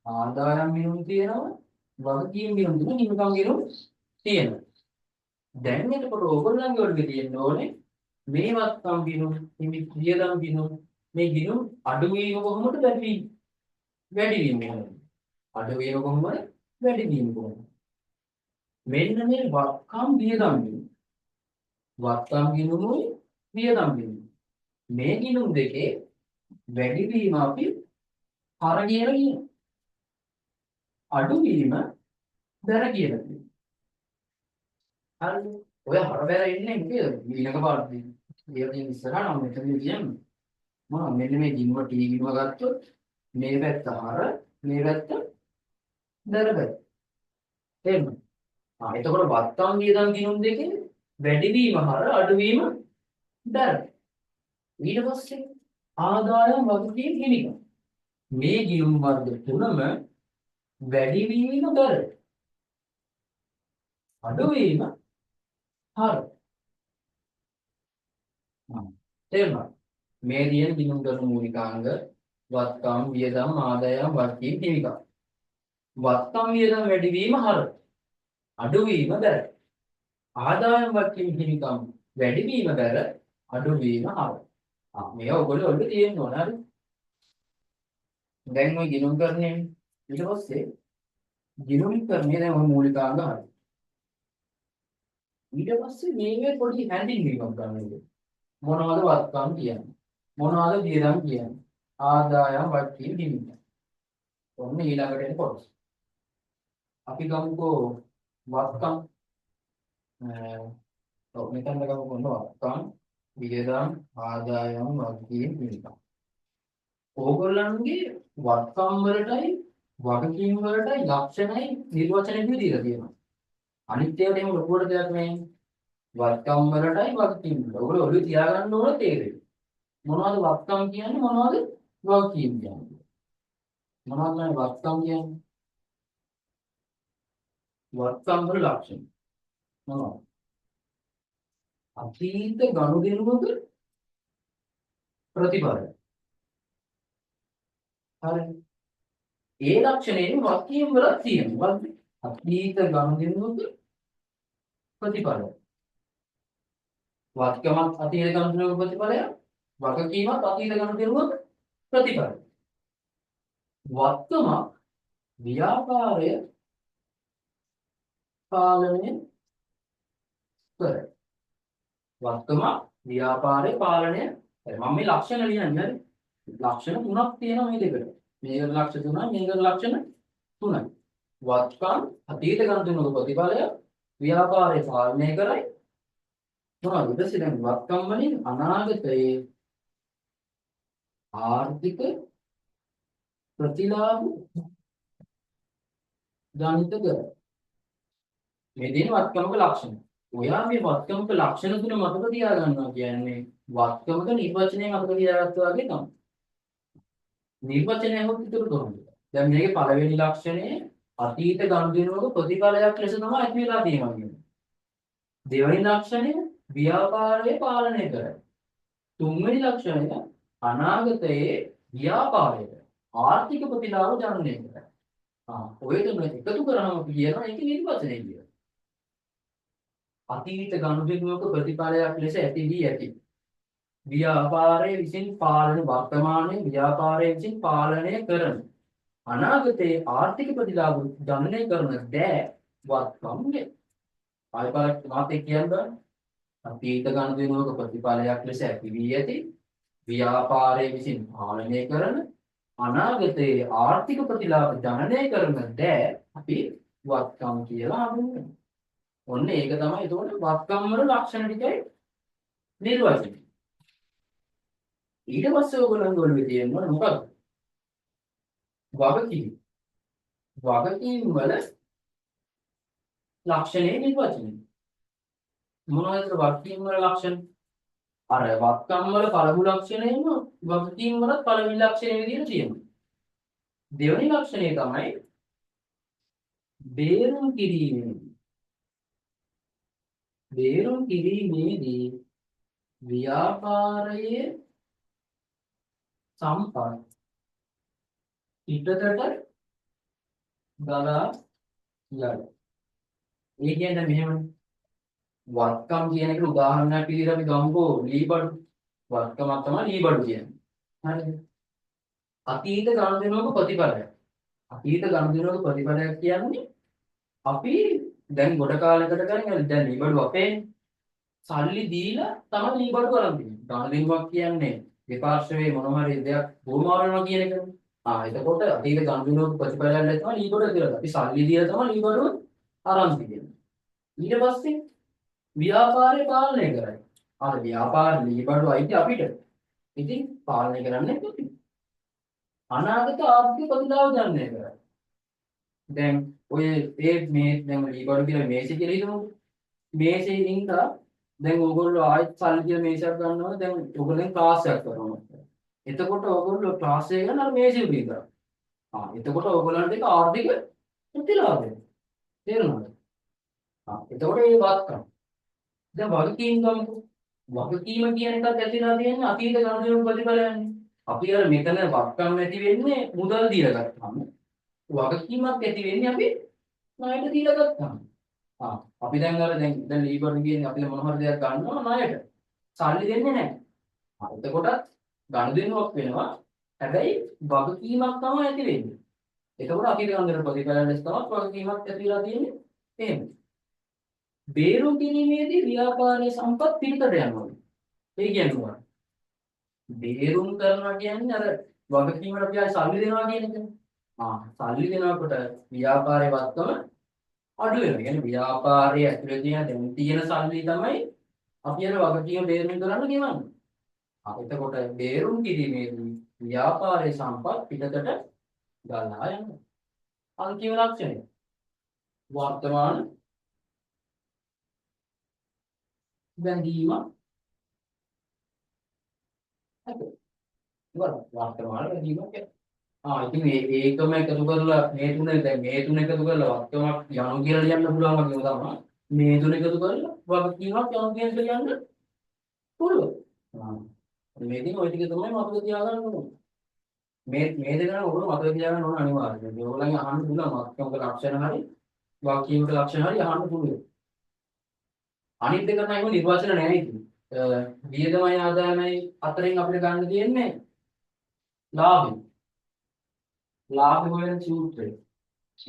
ආදායම් ගිණුම් තියෙනවා, වගකීම් ගිණුම් තියෙනවා, හිමිකම් ගිණුම් තියෙනවා. දැන් එතකොට ඕගොල්ලන්ගේ ඔළුවේ තියෙන්න ඕනේ මේ වත්කම් ගිණුම්, වියදම් ගිණුම්, මේ ගිණුම් අඩු වීම කොහොමද වැඩි වීම කොහොමද? අඩු වීම කොහොමද? වැඩි වීම කොහොමද? මෙන්න මේ වත්කම් වියදම් ගිණුම්. වත්කම් ගිණුමුයි වියදම් ගිණුම්. මේ ගිණුම් දෙකේ වැඩි වීම අපි හර කියලා කියනවා. අඩු වීම දර කියලා කියනවා. හරිද? ඔය හර බැර ඉන්නේ මොකද? ඊළඟ පාඩේ. ඒකෙන් ඉස්සරහා නම් මෙතන කියන්නේ. මොනවා මෙන්න මේ ගිණුම T ගිණුම ගත්තොත් මේ පැත්ත හර මේ පැත්ත දර පැත්ත. තේරුණා? එතකොට වත්කම් වියදම් ගිණුම් දෙකේ වැඩි වීම හර අඩු වීම දර. ඊට පස්සේ ආදායම් වගකීම් හිමිකම්. මේ ගිණුම් වර්ග තුනම වැඩි වීම දර. අඩු වීම හර. තේරුණා? මේ දින ගිණුම් කරන මූලිකාංග වත්කම් වියදම් ආදායම් වගකීම් හිමිකම්. වත්කම් වියදම් වැඩි වීම හර. අඩු වීම දර. ආදායම් වගකීම් හිමිකම් වැඩි වීම දර. අඩු වීම හර. මේක ඔයගොල්ලෝ ඔළුවේ තියෙන්න ඕන හරි. දැන් ඔය ගිණුම් කරන්නේ ඊට පස්සේ ගිණුම් කරන්නේ දැන් ඔය මූලිකාංග හරි. ඊට පස්සේ මේකේ පොඩි හැඳින්වීමක් ගන්න ඕනේ. මොනවද වත්කම් කියන්නේ? මොනවද වියදම් කියන්නේ? ආදායම් වගකීම් හිමිකම්. ඔන්න ඊළඟට එන කොටස. අපි ගමුකෝ වත්කම් මෙතන ගමුකෝ වත්කම් වියදම් ආදායම් වගකීම් හිමිකම්. ඕගොල්ලන්ගේ වත්කම් වලටයි වගකීම් වලටයි ලක්ෂණයි නිර්වචනය දීලා තියෙනවා. අනිත් ඒවාට එහෙම ලොකුවට දෙයක් නැහැ. වත්කම් වලටයි වගකීම් වලට. ඔයගොල්ලෝ ඔළුවේ තියාගන්න ඕන තේරෙයි. මොනවද වත්කම් කියන්නේ මොනවද වගකීම් කියන්නේ? මොනවද මේ වත්කම් කියන්නේ? වත්කම් වල ලක්ෂණ මොනවද? අතීත ගනුදෙනුවක ප්‍රතිඵලය. හරි. ඒ ලක්ෂණයෙන් වගකීම් වල තියෙනවා. අතීත ගනුදෙනුවක ප්‍රතිඵලය. වත්කමක් අතීත ගනුදෙනුවක ප්‍රතිඵලය. වගකීමක් අතීත ගනුදෙනුවක ප්‍රතිඵලය. වත්කමක් ව්‍යාපාරය පාලනය කරයි. වත්කමක් ව්‍යාපාරය පාලනය කරයි. මම මේ ලක්ෂණ ලියන්නේ හරි. ලක්ෂණ තුනක් තියෙනවා මේ දෙකට. මේකට ලක්ෂණ තුනයි මේකට ලක්ෂණ තුනයි. වත්කම් අතීත ගනුදෙනුවක ප්‍රතිඵලය ව්‍යාපාරය පාලනය කරයි. මොනවද? ඊට පස්සේ දැන් වත්කම් වලින් අනාගතයේ ආර්ථික ප්‍රතිලාභ ගණිත කරයි. මේ දෙන වත්කමක ලක්ෂණ. ඔයා මේ වත්කමක ලක්ෂණ තුන මතක තියාගන්නවා කියන්නේ වත්කමක නිර්වචනය මතක තියාගත්තා වගේ තමයි. නිර්වචනය හොත් විතර කොහොමද? දැන් මේකේ පළවෙනි ලක්ෂණය අතීත ගනුදෙනුවක ප්‍රතිඵලයක් ලෙස තමයි ඇති වෙලා තියෙන්නේ. දෙවෙනි ලක්ෂණය ව්‍යාපාරය පාලනය කරයි. තුන්වෙනි ලක්ෂණය අනාගතයේ ව්‍යාපාරය ආර්ථික ප්‍රතිලාභ ජනනය කරයි. ඔය තුන එකතු කරාම කියනවා ඒක නිර්වචනය කියලා. අතීත ගනුදෙනුවක ප්‍රතිඵලයක් ලෙස ඇති වී ඇති. ව්‍යාපාරයේ විසින් පාලන වර්තමානයේ ව්‍යාපාරයේ විසින් පාලනය කරන අනාගතයේ ආර්ථික ප්‍රතිලාභ ජනනය කරන දෑ වත්කම්ය. ආයපාරක් මාතේ කියන්නේ අතීත ගනුදෙනුවක ප්‍රතිඵලයක් ලෙස ඇති වී ඇති ව්‍යාපාරයේ විසින් පාලනය කරන අනාගතයේ ආර්ථික ප්‍රතිලාභ ජනනය කරන දෑ අපි වත්කම් කියලා හඳුන්වනවා. ඔන්න ඒක තමයි එතකොට වත්කම් වල ලක්ෂණ ටිකයි නිර්වචනය. ඊට පස්සේ ඕගොල්ලන්ගේ ඔළුවේ තියෙනවා මොකක්ද? වගකීම්. වගකීම් වල ලක්ෂණේ නිර්වචනය. මොනවද වගකීම් වල ලක්ෂණ? අර වත්කම් වල පළමු ලක්ෂණයම වගකීම් වල පළවෙනි ලක්ෂණය විදිහට තියෙනවා. දෙවෙනි ලක්ෂණය තමයි බේරුම් කිරීමේදී ව්‍යාපාරයේ සම්පත් පිටතට ගලා යයි. ඒ කියන්නේ මෙහෙම වත්කම් කියන එකට උදාහරණයක් විදිහට අපි ගමුකෝ ලීබඩු. වත්කමක් තමයි ලීබඩු කියන්නේ. හරිද? අතීත ගනුදෙනුවක ප්‍රතිඵලයක්. අතීත ගනුදෙනුවක ප්‍රතිඵලයක් කියන්නේ අපි දැන් ගොඩ කාලයකට කලින් දැන් ලීබඩු අපේ සල්ලි දීලා තමයි ලීබඩු අරන් දෙන්නේ. ගනුදෙනුවක් කියන්නේ දෙපාර්ශ්වයේ මොනවා හරි දෙයක් බොරුමාරනවා කියන එක. එතකොට අතීත ගනුදෙනුවක ප්‍රතිඵලයක් තමයි ලීබඩු කියලා. අපි සල්ලි දීලා තමයි ලීබඩු අරන් දෙන්නේ. ඊට පස්සේ ව්‍යාපාරය පාලනය කරයි. අර ව්‍යාපාර ලීබඩු අයිති අපිට. ඉතින් පාලනය කරන්නේ අපි. අනාගත ආර්ථික ප්‍රතිලාභ ගන්නය කරයි. දැන් ඔය මේ දැන් ලීබඩු කියලා මේසෙ කියලා හිතමු. මේසෙ ඉඳලා දැන් ඕගොල්ලෝ ආයෙත් සල්ලි කියලා මේසයක් ගන්නවා. දැන් ඕගොල්ලෙන් ක්ලාස් එකක් කරනවා. එතකොට ඕගොල්ලෝ ක්ලාස් එක ගන්න අර මේසෙ උඩ ඉඳලා. එතකොට ඕගොල්ලන්ට ඒක ආර්ථික ප්‍රතිලාභය. තේරුණාද? එතකොට ඒ වත්කම්. දැන් වගකීම් ගමුකෝ. වගකීම කියන එකත් ඇතිලා තියෙන්නේ අතීත ගනුදෙනු ප්‍රතිඵලයන්නේ. අපි අර මෙතන වත්කම් ඇති වෙන්නේ මුදල් දීලා ගත්තාම. වගකීමක් ඇති වෙන්නේ අපි ණයට දීලා ගත්තාම. අපි දැන් ලීබඩු කියන්නේ අපි මොන හරි දෙයක් ගන්නවා ණයට. සල්ලි දෙන්නේ නැහැ. එතකොටත් ගනුදෙනුවක් වෙනවා. හැබැයි වගකීමක් තමයි ඇති වෙන්නේ. එතකොට අතීත ගනුදෙනු ප්‍රතිඵලයන් ලෙස තමයි වගකීමක් ඇතිලා තියෙන්නේ. එහෙම. බේරුම් කිරීමේදී ව්‍යාපාරයේ සම්පත් පිටතට යනවා. ඒ කියන්නේ මොකක්ද? බේරුම් කරනවා කියන්නේ අර වගකීමකට අපි ආයි සල්ලි දෙනවා කියන එකනේ. සල්ලි දෙනකොට ව්‍යාපාරයේ වත්කම අඩු වෙනවා. කියන්නේ ව්‍යාපාරයේ ඇතුලේ තියෙන සල්ලි තමයි අපි අර වගකීම බේරුම් කරන්න ගෙවන්නේ. එතකොට බේරුම් කිරීමේදී ව්‍යාපාරයේ සම්පත් පිටතට ගන්නවා යනවා. අන්තිම ලක්ෂණය වර්තමාන බැඳීම හරි. වර්තමාන බැඳීමක් ඉතින් ඒකම එකතු කරලා මේ තුන දැන් මේ තුන එකතු කරලා වර්තමානක් යනු කියලා ලියන්න පුළුවන් වගේ තමයි. මේ තුන එකතු කරලා වර්තමානක් යනු කියලා ලියන්න පුළුවන්. මේකෙන් ওই ටික තමයි මතක තියාගන්න ඕනේ. මේ දෙක නම් ඔයගොල්ලෝ මතක තියාගන්න ඕන අනිවාර්යයෙන්. ඔයගොල්ලන්ගේ අහන්න පුළුවන් වර්තමානක ලක්ෂණ හරි වාක්‍යයක ලක්ෂණ හරි අහන්න පුළුවන්. අනිත් දෙක නම් නිර්වචන නැහැ ඉතින්. වියදමයි ආදායමයි අතරින් අපිට ගන්න තියෙන්නේ ලාභය. ලාභ හොයන සූත්‍රය.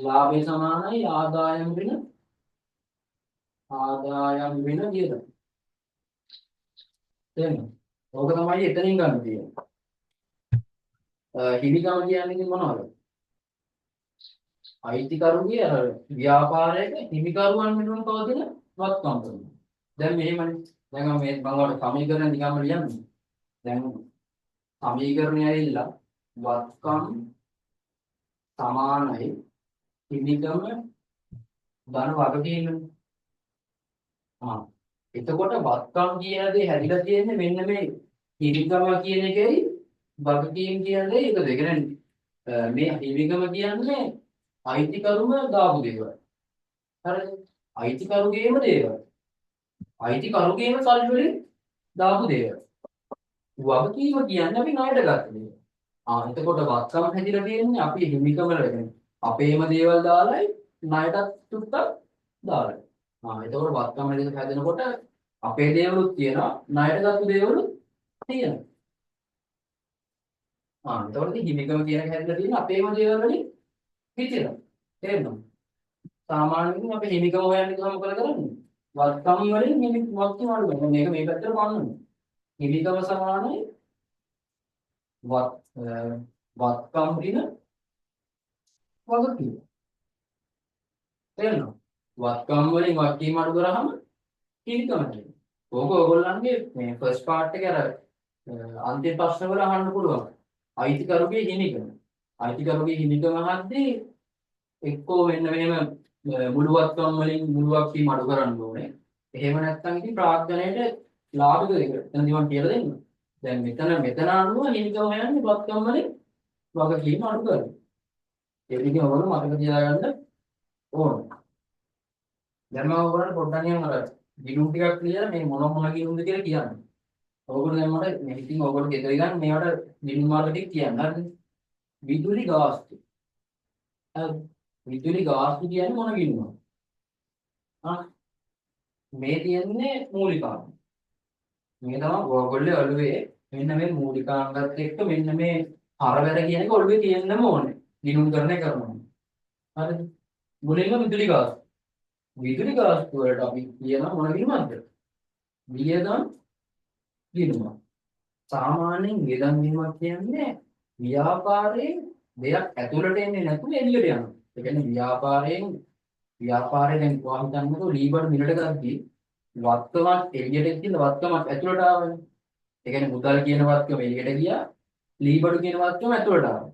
ලාභය සමානයි ආදායම වෙන වියදම. තේරෙනවද? ඕක තමයි එතනින් ගන්න තියෙන්නේ. හිමිකම කියන්නේ ඉතින් මොනවද? අයිතිකරුගේ අර ව්‍යාපාරයක හිමිකරුවන් වෙනුවෙන් පවතින වත්කම් කරනවා. දැන් මෙහෙමනේ. දැන් මම ඔයාලට සමීකරණ නිකම්ම ලියන්නේ. දැන් සමීකරණය ඇවිල්ලා වත්කම් සමානයි හිමිකම ධන වගකීම. එතකොට වත්කම් කියන දේ හැදිලා තියෙන්නේ මෙන්න මේ හිමිකම කියන එකයි වගකීම් කියන දේ එක දෙක. මේ හිමිකම කියන්නේ අයිතිකරුම දාපු දේවල්. හරිද? අයිතිකරුගේම දේවල්. අයිතිකරුගේම සල්ලි වලින් දාපු දේවල්. වගකීම කියන්නේ අපි ණයට ගත්ත දේවල්. එතකොට වත්කම් හැදිලා තියෙන්නේ අපි හිමිකම වලින් අපේම දේවල් දාලායි ණයටත් තුට්ටක් දාලා. එතකොට වත්කම් හැදෙනකොට අපේ දේවලුත් තියෙනවා ණයට ගත්ත දේවලුත් තියෙනවා. එතකොට හිමිකම කියන එක හැදලා තියෙන්නේ අපේම දේවල් වලින් හිතෙනවා. තේරෙනවද? සාමාන්‍යයෙන් අපි හිමිකම හොයන්නේ කොහොමද කරන්නේ? වත්කම් වලින් වත්කම් අඩු වෙනවා. මේක මේ පැත්තට පන්නනවා. හිමිකම සමානයි වත් වත්කම් දින වගකීම. තේරෙනවද? වත්කම් වලින් වගකීම අඩු කරාම හිමිකම තියෙනවා. ඕක ඔයගොල්ලන්ගේ මේ ෆස්ට් පාර්ට් එකේ අර අන්තිම ප්‍රශ්න වල අහන්න පුළුවන්. අයිතිකරුගේ හිමිකම. අයිතිකරුගේ හිමිකම අහද්දී එක්කෝ මෙන්න මෙහෙම මුළුවත්කම් වලින් මුළුවක්කීම් අඩු කරන්න ඕනේ. එහෙම නැත්නම් ඉතින් ප්‍රාග්ධනයේට ලාභක දෙක. එතනදී මම කියලා දෙන්නම්. දැන් මෙතන අනුව හිමිකම හොයන්නේ වත්කම් වලින් වගකීම් අඩු කරනවා. ඒක ඉතින් ඔයගොල්ලෝ මතක තියාගන්න ඕනේ. දැන් මම ඔයගොල්ලන්ට පොඩ්ඩක් නිකන් අර ගිණුම් ටිකක් ලියලා මේ මොන ගිණුම්ද කියලා කියන්න. ඔයගොල්ලෝ දැන් මට මේ ඉතින් ඔයගොල්ලෝ ගෙදර ඉඳන් මේවට ගිණුම් මාර්ග ටික කියන්න. හරිද? විදුලි ගාස්තු. හරි. විදුලි ගාස්තු කියන්නේ මොන ගිණුමක්ද? ආ මේ තියෙන්නේ මූලිකාංග. මේ තමයි ඔයගොල්ලෝ ඔළුවේ මෙන්න මේ මූලිකාංගات එක්ක මෙන්න මේ හරවැර කියන එක ඔළුවේ තියෙන්නම ඕනේ. ගිණුම් කරන්නේ කරනවා. හරිද? මුලින්ම විදුලි ගාස්තු. විදුලි ගාස්තු වලට අපි කියන මොන ගිණුමක්ද? වියදම් ගිණුම. සාමාන්‍යයෙන් වියදම් ගිණුමක් කියන්නේ ව්‍යාපාරයේ දෙයක් ඇතුළට එන්නේ නැතුව එළියට යනවා. ඒ කියන්නේ ව්‍යාපාරයෙන් දැන් කොහොම හිතන්නකෝ ලීබර් මිලට ගද්දී වත්කමක් එළියට ගිහින් වත්කමක් ඇතුළට ආවනේ. ඒ කියන්නේ මුදල් කියන වත්කම එළියට ගියා ලීබර් කියන වත්කම ඇතුළට ආවා.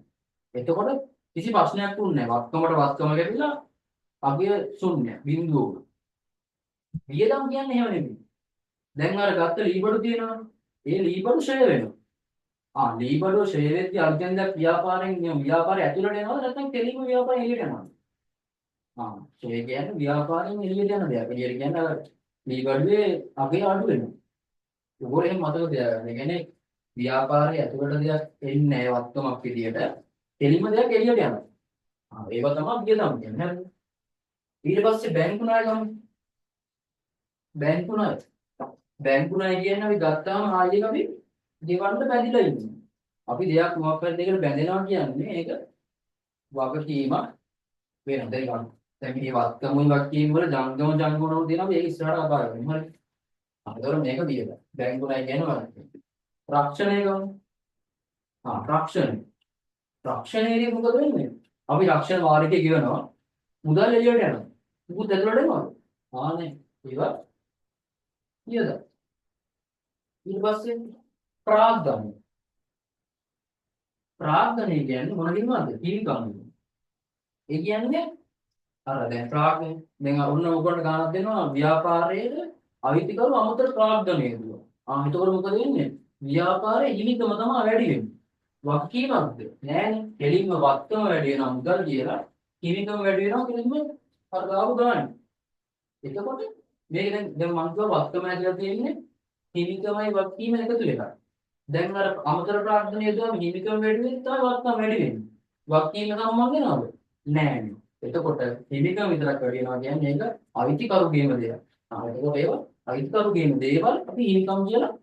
එතකොට කිසි ප්‍රශ්නයක් වුණේ නැහැ. වත්කම ගැටිලා අගය ශුන්‍ය බිඳුව. වියදම් කියන්නේ එහෙම නෙමෙයි. දැන් අර ගත්ත ලීබඩු තියෙනවා. ඒ ලීබඩු ෂෙයා වෙනවා. ලීබඩු ෂෙයා වෙද්දී අර්ජෙන්ටක් ව්‍යාපාරය ඇතුළට එනවද නැත්නම් කෙලින්ම ව්‍යාපාරය එළියට යනවද? ෂෙයා කියන්නේ ව්‍යාපාරයෙන් එළියට යන දෙයක්. එළියට කියන්නේ අර ලීබඩුවේ අගය අඩු වෙනවා. ඒගොල්ලෝ එහෙම මතක තියාගන්න. ඒ කියන්නේ ව්‍යාපාරය ඇතුළට දෙයක් එන්නේ නැහැ වත්කමක් විදියට. කෙලින්ම දෙයක් එළියට යනවා. ඒක තමයි වියදම් කියන්නේ. හරිද? ඊට පස්සේ බැංකු ණය ගමු. බැංකු ණය කියන්නේ අපි ගත්තාම ආයෙත් අපි ගෙවන්න බැඳිලා ඉන්නවා. අපි දෙයක් මොකක් හරි දෙයකට බැඳෙනවා කියන්නේ ඒක වගකීමක් වෙනවා. දැන් මේ වත්කමුයි වගකීම් වල ජංගම දෙනවා මේක ඉස්සරහට අපාර වෙනවා. හරි. ඒතකොට මේක වියදම්. බැංකු ණය කියන්නේ වගකීම. රක්ෂණය ගමු. රක්ෂණයේදී මොකද වෙන්නේ? අපි රක්ෂණ වාරිකේ ගෙවනවා. මුදල් එළියට යනවා. මුකුත් ඇතුළට එනවද? නේ. ඒවා වියදම්. ඊට පස්සේ ප්‍රාග්ධනය. ප්‍රාග්ධනය කියන්නේ මොන ගිණුමක්ද? හිමිකම්. ඒ කියන්නේ අර දැන් ප්‍රාග්ධනය දැන් ඔන්න ඔයගොල්ලෝ ගානක් දෙනවා ව්‍යාපාරයේ අයිතිකරු අමතර ප්‍රාග්ධනය දුවා. එතකොට මොකද වෙන්නේ? ව්‍යාපාරයේ හිමිකම තමයි වැඩි වෙන්නේ. වගකීමක්ද? නෑනේ. කෙලින්ම වත්කම වැඩි වෙනවා මුදල් කියලා. හිමිකම වැඩි වෙනවා කෙලින්ම අර ගාව ගන්න. එතකොට මේක දැන් මම කියවා වත්කම ඇදලා තියෙන්නේ හිමිකමයි වගකීම එකතු වෙලා. දැන් අර අමතර ප්‍රාර්ථනීය දුවම හිමිකම වැඩි වෙන්නේ තමයි වත්කම වැඩි වෙන්නේ. වගකීම සම්බන්ධ වෙනවද? නෑ. එතකොට හිමිකම විතරක් වැඩි වෙනවා කියන්නේ ඒක අයිතිකරුගේම දෙයක්. එතකොට ඒවා අයිතිකරුගේම දේවල් අපි හිමිකම් කියලා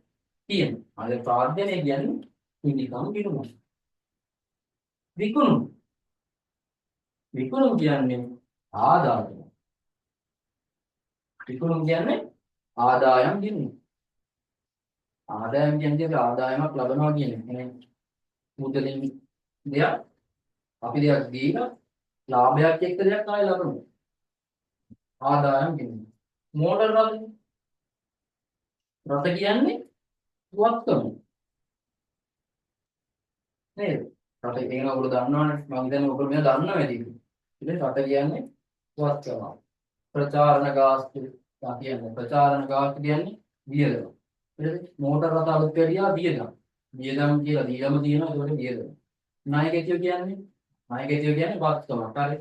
කියනවා. ප්‍රාර්ථනය කියන්නේ හිමිකම් ගිණුම. විකුණුම් කියන්නේ ආදායම. විකුණුම් කියන්නේ ආදායම් ගිණුම. ආදායම් කියන්නේ ආදායමක් ලබනවා කියන එක. මුදලින් දෙයක් අපි දෙයක් දීලා ලාභයක් එක්ක දෙයක් ආයෙ ලබනවා. ආදායම් ගිණුම. මෝටර රථ කියන්නේ වත්කම. නේද? රට කියන ඔයගොල්ලෝ දන්නවනේ. මම හිතන්නේ ඔයගොල්ලෝ මේක දන්නව ඇති. ඉතින් රට කියන්නේ වත්කම. ප්‍රචාරණ ගාස්තු කියන්නේ වියදම. හරිද? මෝටර රථ අලුත් වැඩියා වියදම්. වියදම් කියලා දීලම තියෙනවා ඒකට වියදම. ණයගැතියෝ කියන්නේ වත්කමක්. හරි.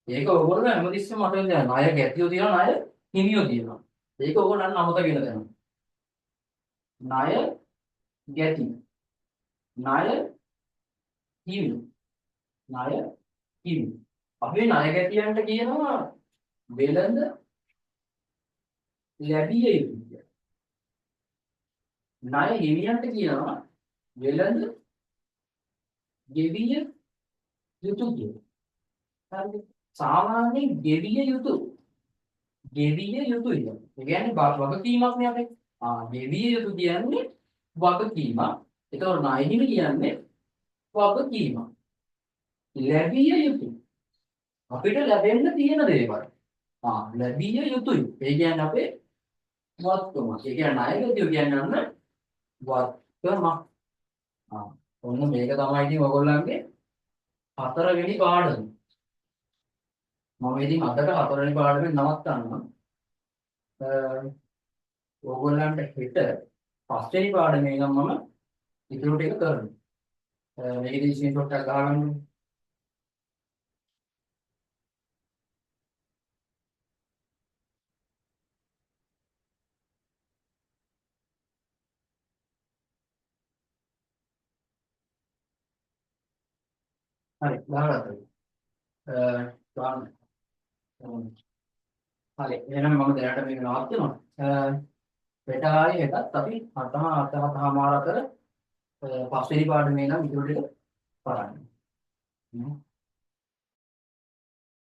ඒක ඔයගොල්ලෝ හැමතිස්සෙම මතක තියාගන්න. ණයගැතියෝ තියෙනවා ණය හිමියෝ තියෙනවා. ඒක ඔයගොල්ලන් අමතක වෙන දෙනවා. ණය ගැති. ණය හිමි. අපි ණයගැතියන්ට කියනවා වෙළඳ ලැබිය යුතු කියලා. ණය හිමියන්ට කියනවා වෙළඳ ගෙවිය යුතු කියලා. හරිද? සාමාන්‍යයෙන් ගෙවිය යුතුයි. ඒ කියන්නේ වගකීමක් නේ අපේ. ගෙවිය යුතු කියන්නේ වගකීමක්. ඒතකොට ණයහිමි කියන්නේ වගකීම. ලැබිය යුතුයි. අපිට ලැබෙන්න තියෙන දේවල්. ලැබිය යුතුයි. ඒ කියන්නේ අපේ වත්කම. ඒ කියන්නේ ණයගතිය කියන්නේ අන්න වත්කම. ඔන්න මේක තමයි ඉතින් ඔයගොල්ලන්ගේ හතරවෙනි පාඩම. මම ඉතින් අදට හතරවෙනි පාඩමෙන් නවත්තන්නම්. ඕගොල්ලන්ට හෙට පස්වෙනි පාඩමේ නම් මම ඉතුරු ටික කරනවා. මේකදී ස්ක්‍රීන්ෂොට් එකක් ගහගන්න. හරි ගහගත්තා. ගන්න. හරි එහෙනම් මම දැනට මේක නවත්තනවා. හෙට ආයේ හෙටත් අපි 7:00 7:30 අතර පස්වෙනි පාඩමේ නම් ඉතුරු ටික කරන්න.